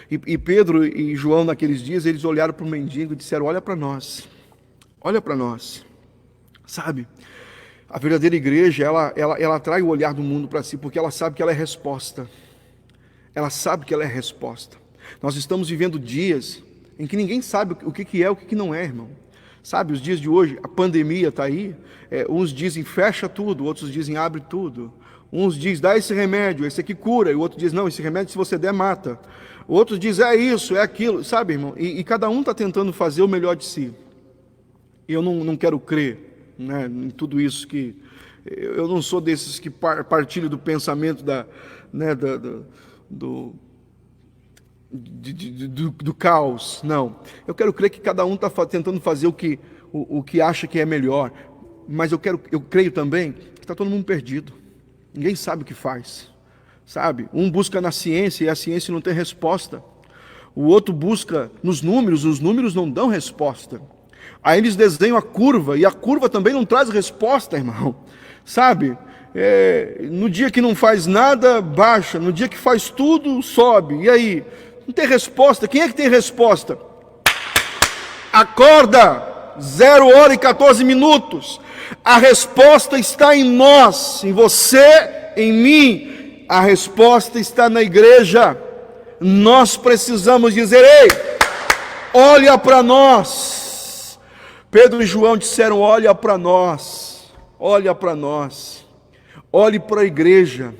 E Pedro e João, naqueles dias, eles olharam para o mendigo e disseram: olha para nós, olha para nós. Sabe, a verdadeira igreja, ela atrai o olhar do mundo para si, porque ela sabe que ela é resposta. Ela sabe que ela é resposta. Nós estamos vivendo dias em que ninguém sabe o que é, o que não é, irmão. Sabe, os dias de hoje, a pandemia está aí, uns dizem fecha tudo, outros dizem abre tudo. Uns dizem dá esse remédio, esse aqui cura, e o outro diz não, esse remédio se você der mata. Outros dizem é isso, é aquilo, sabe, irmão? E cada um está tentando fazer o melhor de si. E eu não quero crer em tudo isso, que eu não sou desses que partilham do pensamento do caos, não. Eu quero crer que cada um está tentando fazer o que acha que é melhor, mas eu creio também que está todo mundo perdido, ninguém sabe o que faz, sabe? Um busca na ciência e a ciência não tem resposta, o outro busca nos números, os números não dão resposta. Aí eles desenham a curva, e a curva também não traz resposta, irmão, sabe? No dia que não faz nada, baixa, no dia que faz tudo, sobe, e aí? Não tem resposta. Quem é que tem resposta? Acorda, 0h14. A resposta está em nós, em você, em mim. A resposta está na igreja. Nós precisamos dizer: ei, olha para nós. Pedro e João disseram: olha para nós, olha para nós, olhe para a igreja.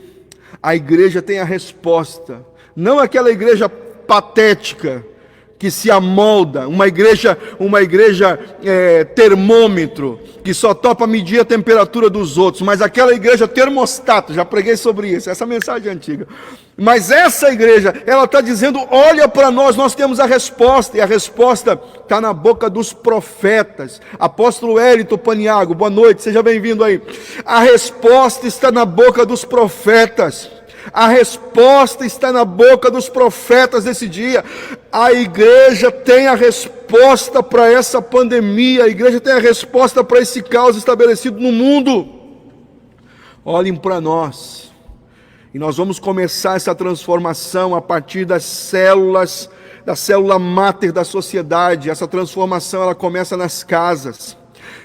A igreja tem a resposta, não aquela igreja patética que se amolda, uma igreja termômetro, que só topa medir a temperatura dos outros, mas aquela igreja termostato, já preguei sobre isso, essa mensagem é antiga, mas essa igreja, ela está dizendo: olha para nós, nós temos a resposta, e a resposta está na boca dos profetas. Apóstolo Hélito Paniago, boa noite, seja bem-vindo aí. A resposta está na boca dos profetas. A resposta está na boca dos profetas desse dia. A igreja tem a resposta para essa pandemia. A igreja tem a resposta para esse caos estabelecido no mundo. Olhem para nós. E nós vamos começar essa transformação a partir das células, da célula máter da sociedade. Essa transformação, ela começa nas casas.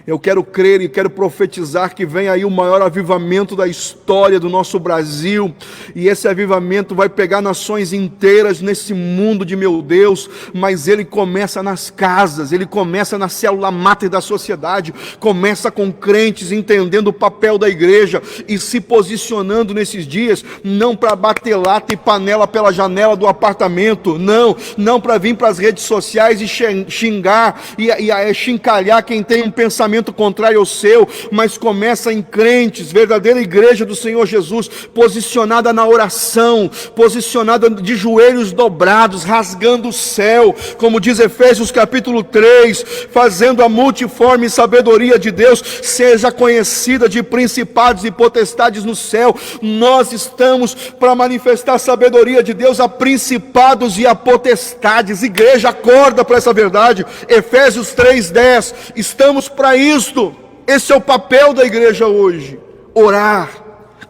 Eu quero crer e quero profetizar que vem aí o maior avivamento da história do nosso Brasil, e esse avivamento vai pegar nações inteiras nesse mundo de meu Deus, mas ele começa nas casas, ele começa na célula máter da sociedade, começa com crentes entendendo o papel da igreja e se posicionando nesses dias, não para bater lata e panela pela janela do apartamento, não para vir para as redes sociais e xingar e chincalhar quem tem um pensamento contrário ao seu, mas começa em crentes, verdadeira igreja do Senhor Jesus, posicionada na oração, posicionada de joelhos dobrados, rasgando o céu, como diz Efésios capítulo 3, fazendo a multiforme sabedoria de Deus seja conhecida de principados e potestades no céu. Nós estamos para manifestar a sabedoria de Deus a principados e a potestades. Igreja, acorda para essa verdade. Efésios 3:10, estamos para isto. Esse é o papel da igreja hoje: orar,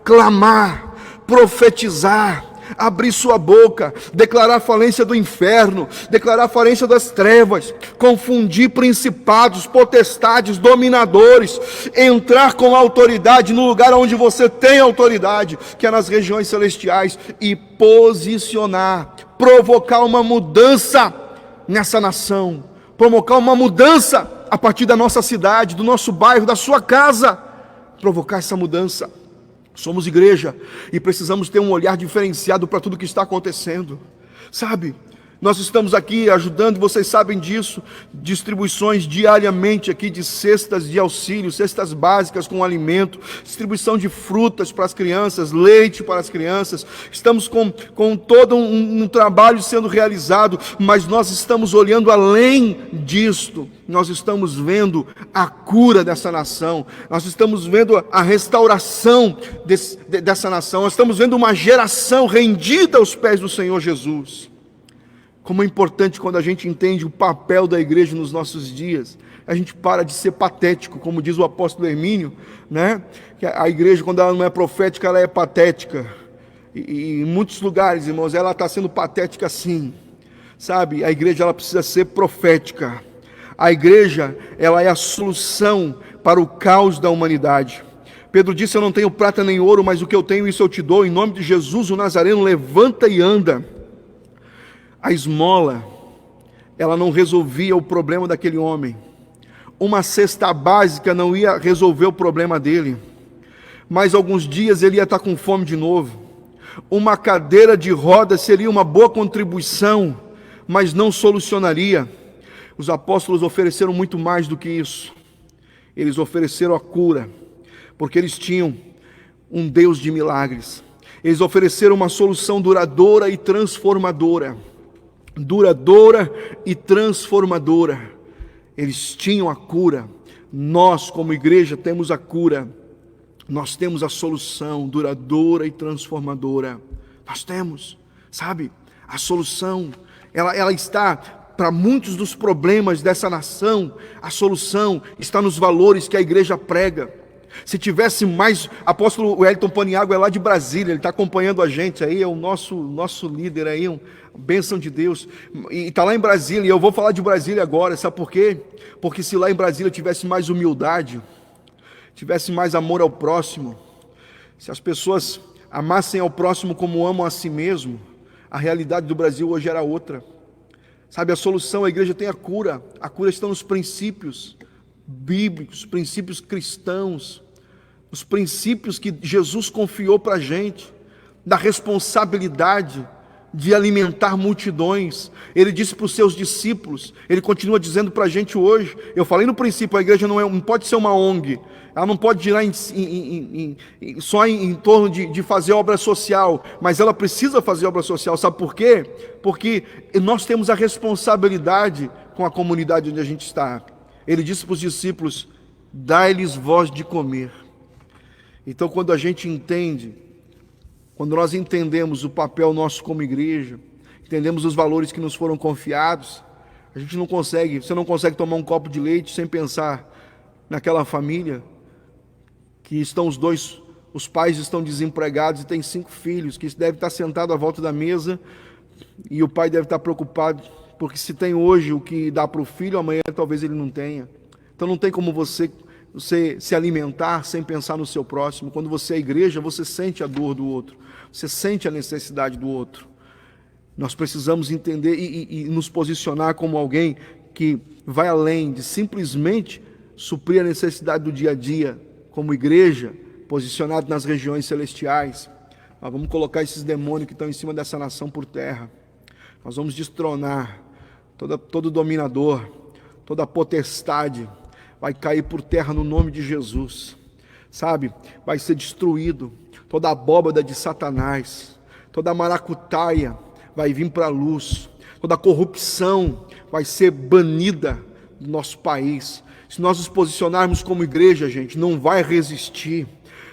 clamar, profetizar, abrir sua boca, declarar a falência do inferno, declarar a falência das trevas, confundir principados, potestades, dominadores, entrar com autoridade no lugar onde você tem autoridade, que é nas regiões celestiais, e posicionar, provocar uma mudança nessa nação, provocar uma mudança a partir da nossa cidade, do nosso bairro, da sua casa, provocar essa mudança. Somos igreja e precisamos ter um olhar diferenciado para tudo que está acontecendo, sabe? Nós estamos aqui ajudando, vocês sabem disso, distribuições diariamente aqui de cestas de auxílio, cestas básicas com alimento, distribuição de frutas para as crianças, leite para as crianças. Estamos com todo um trabalho sendo realizado, mas nós estamos olhando além disto. Nós estamos vendo a cura dessa nação, nós estamos vendo a restauração dessa nação, nós estamos vendo uma geração rendida aos pés do Senhor Jesus. Como é importante quando a gente entende o papel da igreja nos nossos dias, a gente para de ser patético, como diz o apóstolo Hermínio, né? Que a igreja, quando ela não é profética, ela é patética, e em muitos lugares, irmãos, ela está sendo patética sim, sabe? A igreja, ela precisa ser profética. A igreja, ela é a solução para o caos da humanidade. Pedro disse: eu não tenho prata nem ouro, mas o que eu tenho, isso eu te dou. Em nome de Jesus, o Nazareno, levanta e anda. A esmola, ela não resolvia o problema daquele homem. Uma cesta básica não ia resolver o problema dele. Mas alguns dias ele ia estar com fome de novo. Uma cadeira de rodas seria uma boa contribuição, mas não solucionaria. Os apóstolos ofereceram muito mais do que isso. Eles ofereceram a cura, porque eles tinham um Deus de milagres. Eles ofereceram uma solução duradoura e transformadora. Duradoura e transformadora. Eles tinham a cura. Nós, como igreja, temos a cura. Nós temos a solução duradoura e transformadora. Nós temos, sabe? A solução, ela está para muitos dos problemas dessa nação. A solução está nos valores que a igreja prega. Se tivesse mais, apóstolo Wellington Paniagua é lá de Brasília, ele está acompanhando a gente aí, é o nosso líder aí, bênção de Deus, e está lá em Brasília, e eu vou falar de Brasília agora, sabe por quê? Porque se lá em Brasília tivesse mais humildade, tivesse mais amor ao próximo, se as pessoas amassem ao próximo como amam a si mesmo, a realidade do Brasil hoje era outra, sabe? A solução, a igreja tem a cura está nos princípios bíblicos, princípios cristãos, os princípios que Jesus confiou para a gente, da responsabilidade de alimentar multidões. Ele disse para os seus discípulos, ele continua dizendo para a gente hoje. Eu falei no princípio, a igreja não pode ser uma ONG, ela não pode girar só em torno de fazer obra social, mas ela precisa fazer obra social. Sabe por quê? Porque nós temos a responsabilidade com a comunidade onde a gente está. Ele disse para os discípulos: dai-lhes voz de comer. Então, quando a gente entende, quando nós entendemos o papel nosso como igreja, entendemos os valores que nos foram confiados, você não consegue tomar um copo de leite sem pensar naquela família que os pais estão desempregados e têm 5 filhos, que devem estar sentados à volta da mesa, e o pai deve estar preocupado, porque se tem hoje o que dá para o filho, amanhã talvez ele não tenha. Então não tem como você se alimentar sem pensar no seu próximo. Quando você é igreja, você sente a dor do outro, você sente a necessidade do outro. Nós precisamos entender e nos posicionar como alguém que vai além de simplesmente suprir a necessidade do dia a dia, como igreja, posicionado nas regiões celestiais. Nós vamos colocar esses demônios que estão em cima dessa nação por terra. Nós vamos destronar todo dominador, toda potestade, vai cair por terra no nome de Jesus, sabe? Vai ser destruído, toda abóbada de Satanás, toda maracutaia vai vir para a luz, toda corrupção vai ser banida do nosso país. Se nós nos posicionarmos como igreja, gente, não vai resistir.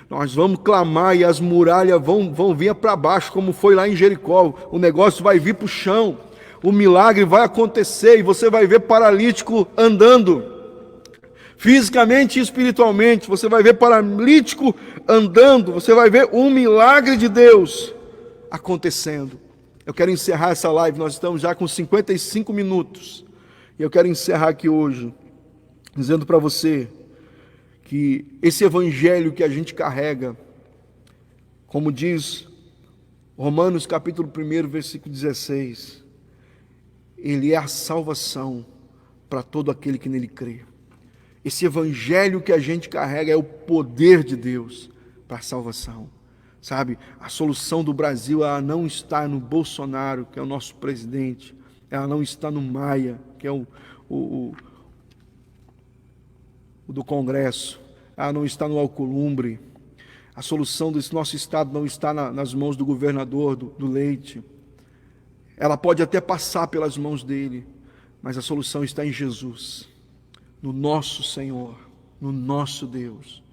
Nós vamos clamar e as muralhas vão vir para baixo, como foi lá em Jericó. O negócio vai vir para o chão, o milagre vai acontecer e você vai ver paralítico andando. Fisicamente e espiritualmente, você vai ver paralítico andando, você vai ver um milagre de Deus acontecendo. Eu quero encerrar essa live, nós estamos já com 55 minutos, e eu quero encerrar aqui hoje, dizendo para você que esse evangelho que a gente carrega, como diz Romanos capítulo 1, versículo 16, ele é a salvação para todo aquele que nele crê. Esse evangelho que a gente carrega é o poder de Deus para a salvação. Sabe, a solução do Brasil, ela não está no Bolsonaro, que é o nosso presidente, ela não está no Maia, que é o do Congresso, ela não está no Alcolumbre. A solução desse nosso estado não está nas mãos do governador, do Leite. Ela pode até passar pelas mãos dele, mas a solução está em Jesus, no nosso Senhor, no nosso Deus.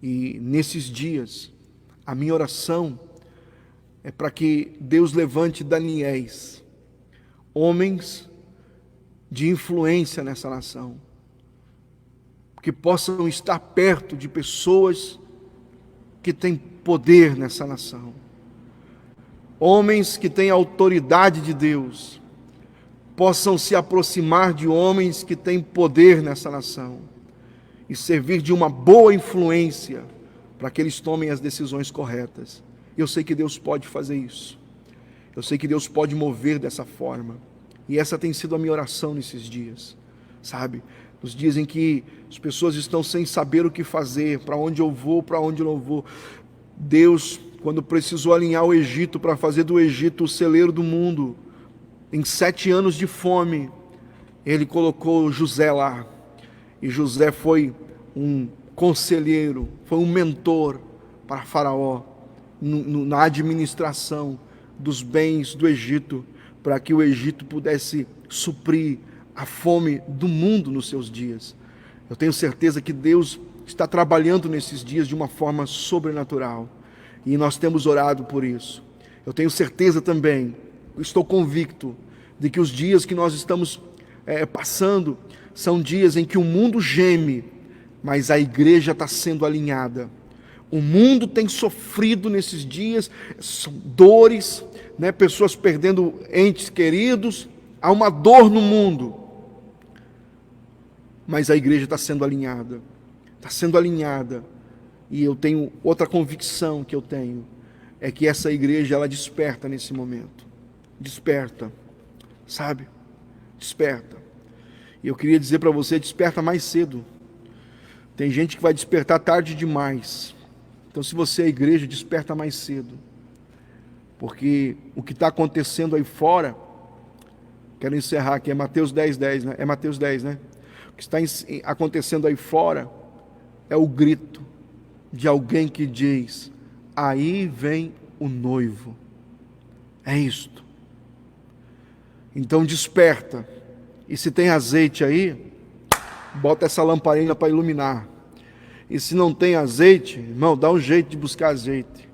E nesses dias, a minha oração é para que Deus levante Daniéis, homens de influência nessa nação, que possam estar perto de pessoas que têm poder nessa nação, homens que têm autoridade de Deus, possam se aproximar de homens que têm poder nessa nação e servir de uma boa influência para que eles tomem as decisões corretas. Eu sei que Deus pode fazer isso. Eu sei que Deus pode mover dessa forma. E essa tem sido a minha oração nesses dias, sabe? Nos dias em que as pessoas estão sem saber o que fazer, para onde eu vou, para onde eu não vou. Deus, quando precisou alinhar o Egito para fazer do Egito o celeiro do mundo, em 7 anos de fome, Ele colocou José lá. E José foi um conselheiro, foi um mentor para Faraó, na administração dos bens do Egito, para que o Egito pudesse suprir a fome do mundo nos seus dias. Eu tenho certeza que Deus está trabalhando nesses dias de uma forma sobrenatural, e nós temos orado por isso. Eu tenho certeza também, estou convicto, de que os dias que nós estamos passando são dias em que o mundo geme, mas a igreja está sendo alinhada. O mundo tem sofrido nesses dias, são dores, né? Pessoas perdendo entes queridos, há uma dor no mundo, mas a igreja está sendo alinhada, e eu tenho outra convicção que eu tenho, é que essa igreja, ela desperta nesse momento, desperta, sabe, desperta, e eu queria dizer para você, desperta mais cedo. Tem gente que vai despertar tarde demais. Então, se você é igreja, desperta mais cedo. Porque o que está acontecendo aí fora, quero encerrar aqui, é Mateus 10:10, né? É Mateus 10, né? O que está acontecendo aí fora é o grito de alguém que diz: aí vem o noivo. É isto. Então desperta. E se tem azeite aí, bota essa lamparina para iluminar. E se não tem azeite, irmão, dá um jeito de buscar azeite.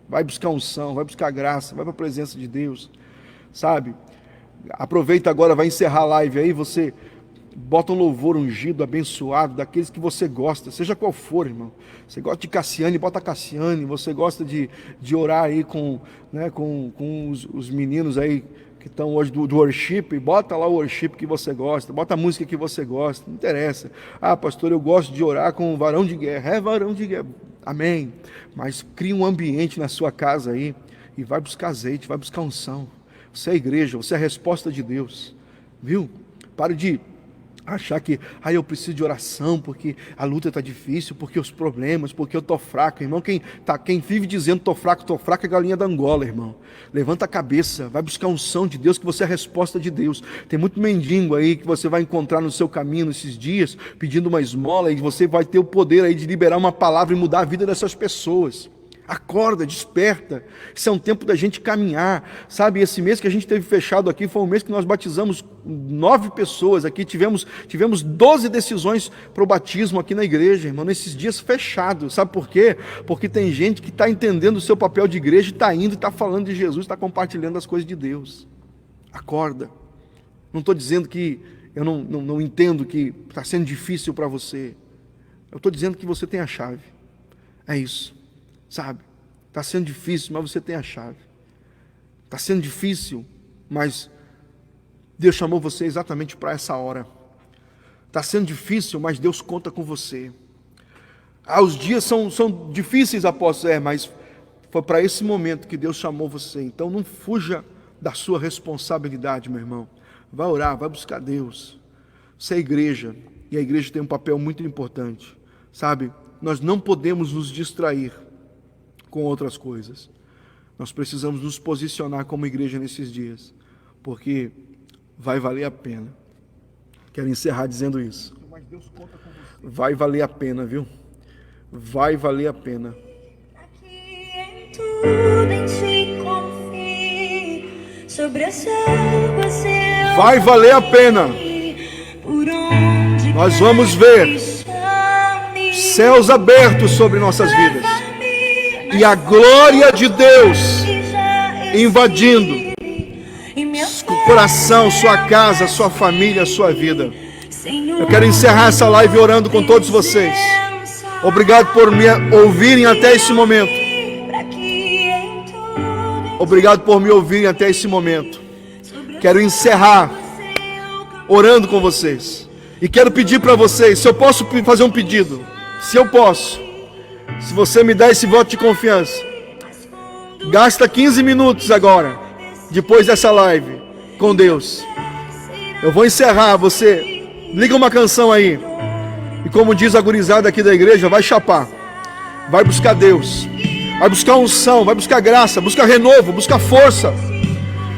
Vai buscar unção, vai buscar graça, vai para a presença de Deus, sabe? Aproveita agora, vai encerrar a live aí, você bota um louvor ungido, abençoado, daqueles que você gosta, seja qual for, irmão. Você gosta de Cassiane, bota Cassiane. Você gosta de orar aí com os meninos aí que estão hoje do worship, bota lá o worship que você gosta, bota a música que você gosta, não interessa. Ah, pastor, eu gosto de orar com o varão de guerra. É varão de guerra, amém. Mas cria um ambiente na sua casa aí e vai buscar azeite, vai buscar unção. Você é a igreja, você é a resposta de Deus, viu? Pare de achar que, eu preciso de oração, porque a luta está difícil, porque os problemas, porque eu estou fraco, irmão. Quem vive dizendo estou fraco, é galinha da Angola, irmão. Levanta a cabeça, vai buscar unção de Deus, que você é a resposta de Deus. Tem muito mendigo aí que você vai encontrar no seu caminho nesses dias, pedindo uma esmola, e você vai ter o poder aí de liberar uma palavra e mudar a vida dessas pessoas. Acorda, desperta. Isso é um tempo da gente caminhar, sabe? Esse mês que a gente teve fechado aqui foi um mês que nós batizamos 9 pessoas aqui, tivemos 12 decisões para o batismo aqui na igreja, irmão, nesses dias fechados. Sabe por quê? Porque tem gente que está entendendo o seu papel de igreja e está indo, está falando de Jesus, está compartilhando as coisas de Deus. Acorda. Não estou dizendo que eu não entendo que está sendo difícil para você. Eu estou dizendo que você tem a chave. É isso. Sabe, está sendo difícil, mas você tem a chave. Está sendo difícil, mas Deus chamou você exatamente para essa hora. Está sendo difícil, mas Deus conta com você. Os dias são difíceis, apóstolo, mas foi para esse momento que Deus chamou você. Então não fuja da sua responsabilidade, meu irmão. Vai orar, vai buscar Deus. Você é igreja, e a igreja tem um papel muito importante. Sabe, nós não podemos nos distrair com outras coisas. Nós precisamos nos posicionar como igreja nesses dias, porque vai valer a pena. Quero encerrar dizendo isso. Vai valer a pena, viu? Vai valer a pena. Vai valer a pena. Nós vamos ver céus abertos sobre nossas vidas. E a glória de Deus invadindo o coração, sua casa, sua família, sua vida. Eu quero encerrar essa live orando com todos vocês. Obrigado por me ouvirem até esse momento. Obrigado por me ouvirem até esse momento. Quero encerrar orando com vocês. E quero pedir para vocês, se eu posso fazer um pedido, se eu posso. Se você me dá esse voto de confiança, gasta 15 minutos agora, depois dessa live, com Deus. Eu vou encerrar, você liga uma canção aí, e como diz a gurizada aqui da igreja, vai chapar, vai buscar Deus, vai buscar unção, vai buscar graça, buscar renovo, buscar força,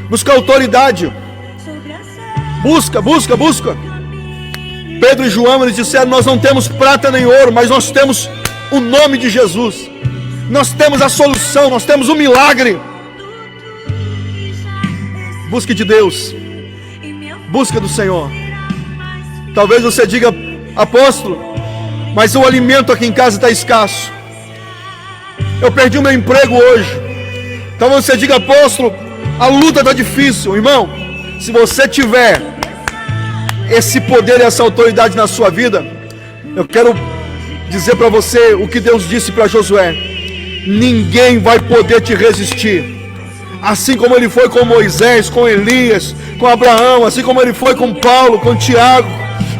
buscar autoridade. Busca. Pedro e João, eles disseram, nós não temos prata nem ouro, mas nós temos o nome de Jesus. Nós temos a solução, nós temos o milagre. Busque de Deus. Busca do Senhor. Talvez você diga, apóstolo, mas o alimento aqui em casa está escasso. Eu perdi o meu emprego hoje. Talvez você diga, apóstolo, a luta está difícil. Irmão, se você tiver esse poder e essa autoridade na sua vida, eu quero dizer para você o que Deus disse para Josué: ninguém vai poder te resistir. Assim como ele foi com Moisés, com Elias, com Abraão, assim como ele foi com Paulo, com Tiago,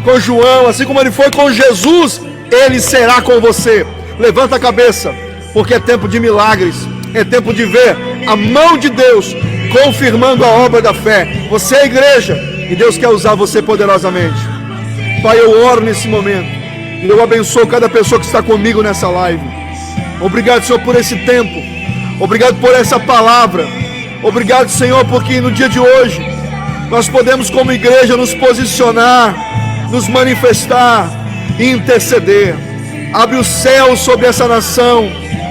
com João, assim como ele foi com Jesus, ele será com você. Levanta a cabeça, porque é tempo de milagres, é tempo de ver a mão de Deus confirmando a obra da fé. Você é igreja e Deus quer usar você poderosamente. Pai, eu oro nesse momento e eu abençoo cada pessoa que está comigo nessa live. Obrigado, Senhor, por esse tempo. Obrigado por essa palavra. Obrigado, Senhor, porque no dia de hoje nós podemos como igreja nos posicionar, nos manifestar e interceder. Abre o céu sobre essa nação.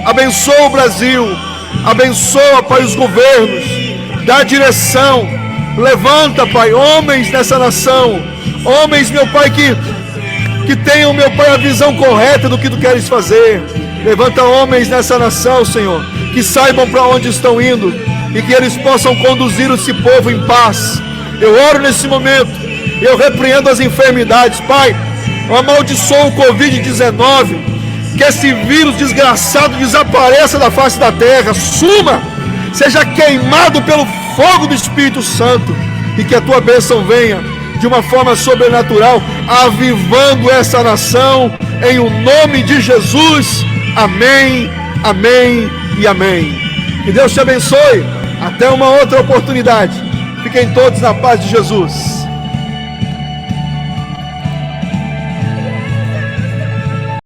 Abençoa o Brasil. Abençoa, Pai, os governos. Dá direção. Levanta, Pai, homens nessa nação. Homens, meu Pai, que tenham, meu Pai, a visão correta do que Tu queres fazer. Levanta homens nessa nação, Senhor, que saibam para onde estão indo e que eles possam conduzir esse povo em paz. Eu oro nesse momento, eu repreendo as enfermidades, Pai. Eu amaldiçoo o Covid-19, que esse vírus desgraçado desapareça da face da terra, suma, seja queimado pelo fogo do Espírito Santo, e que a tua bênção venha de uma forma sobrenatural, avivando essa nação, em o nome de Jesus. Amém, amém e amém. Que Deus te abençoe. Até uma outra oportunidade. Fiquem todos na paz de Jesus.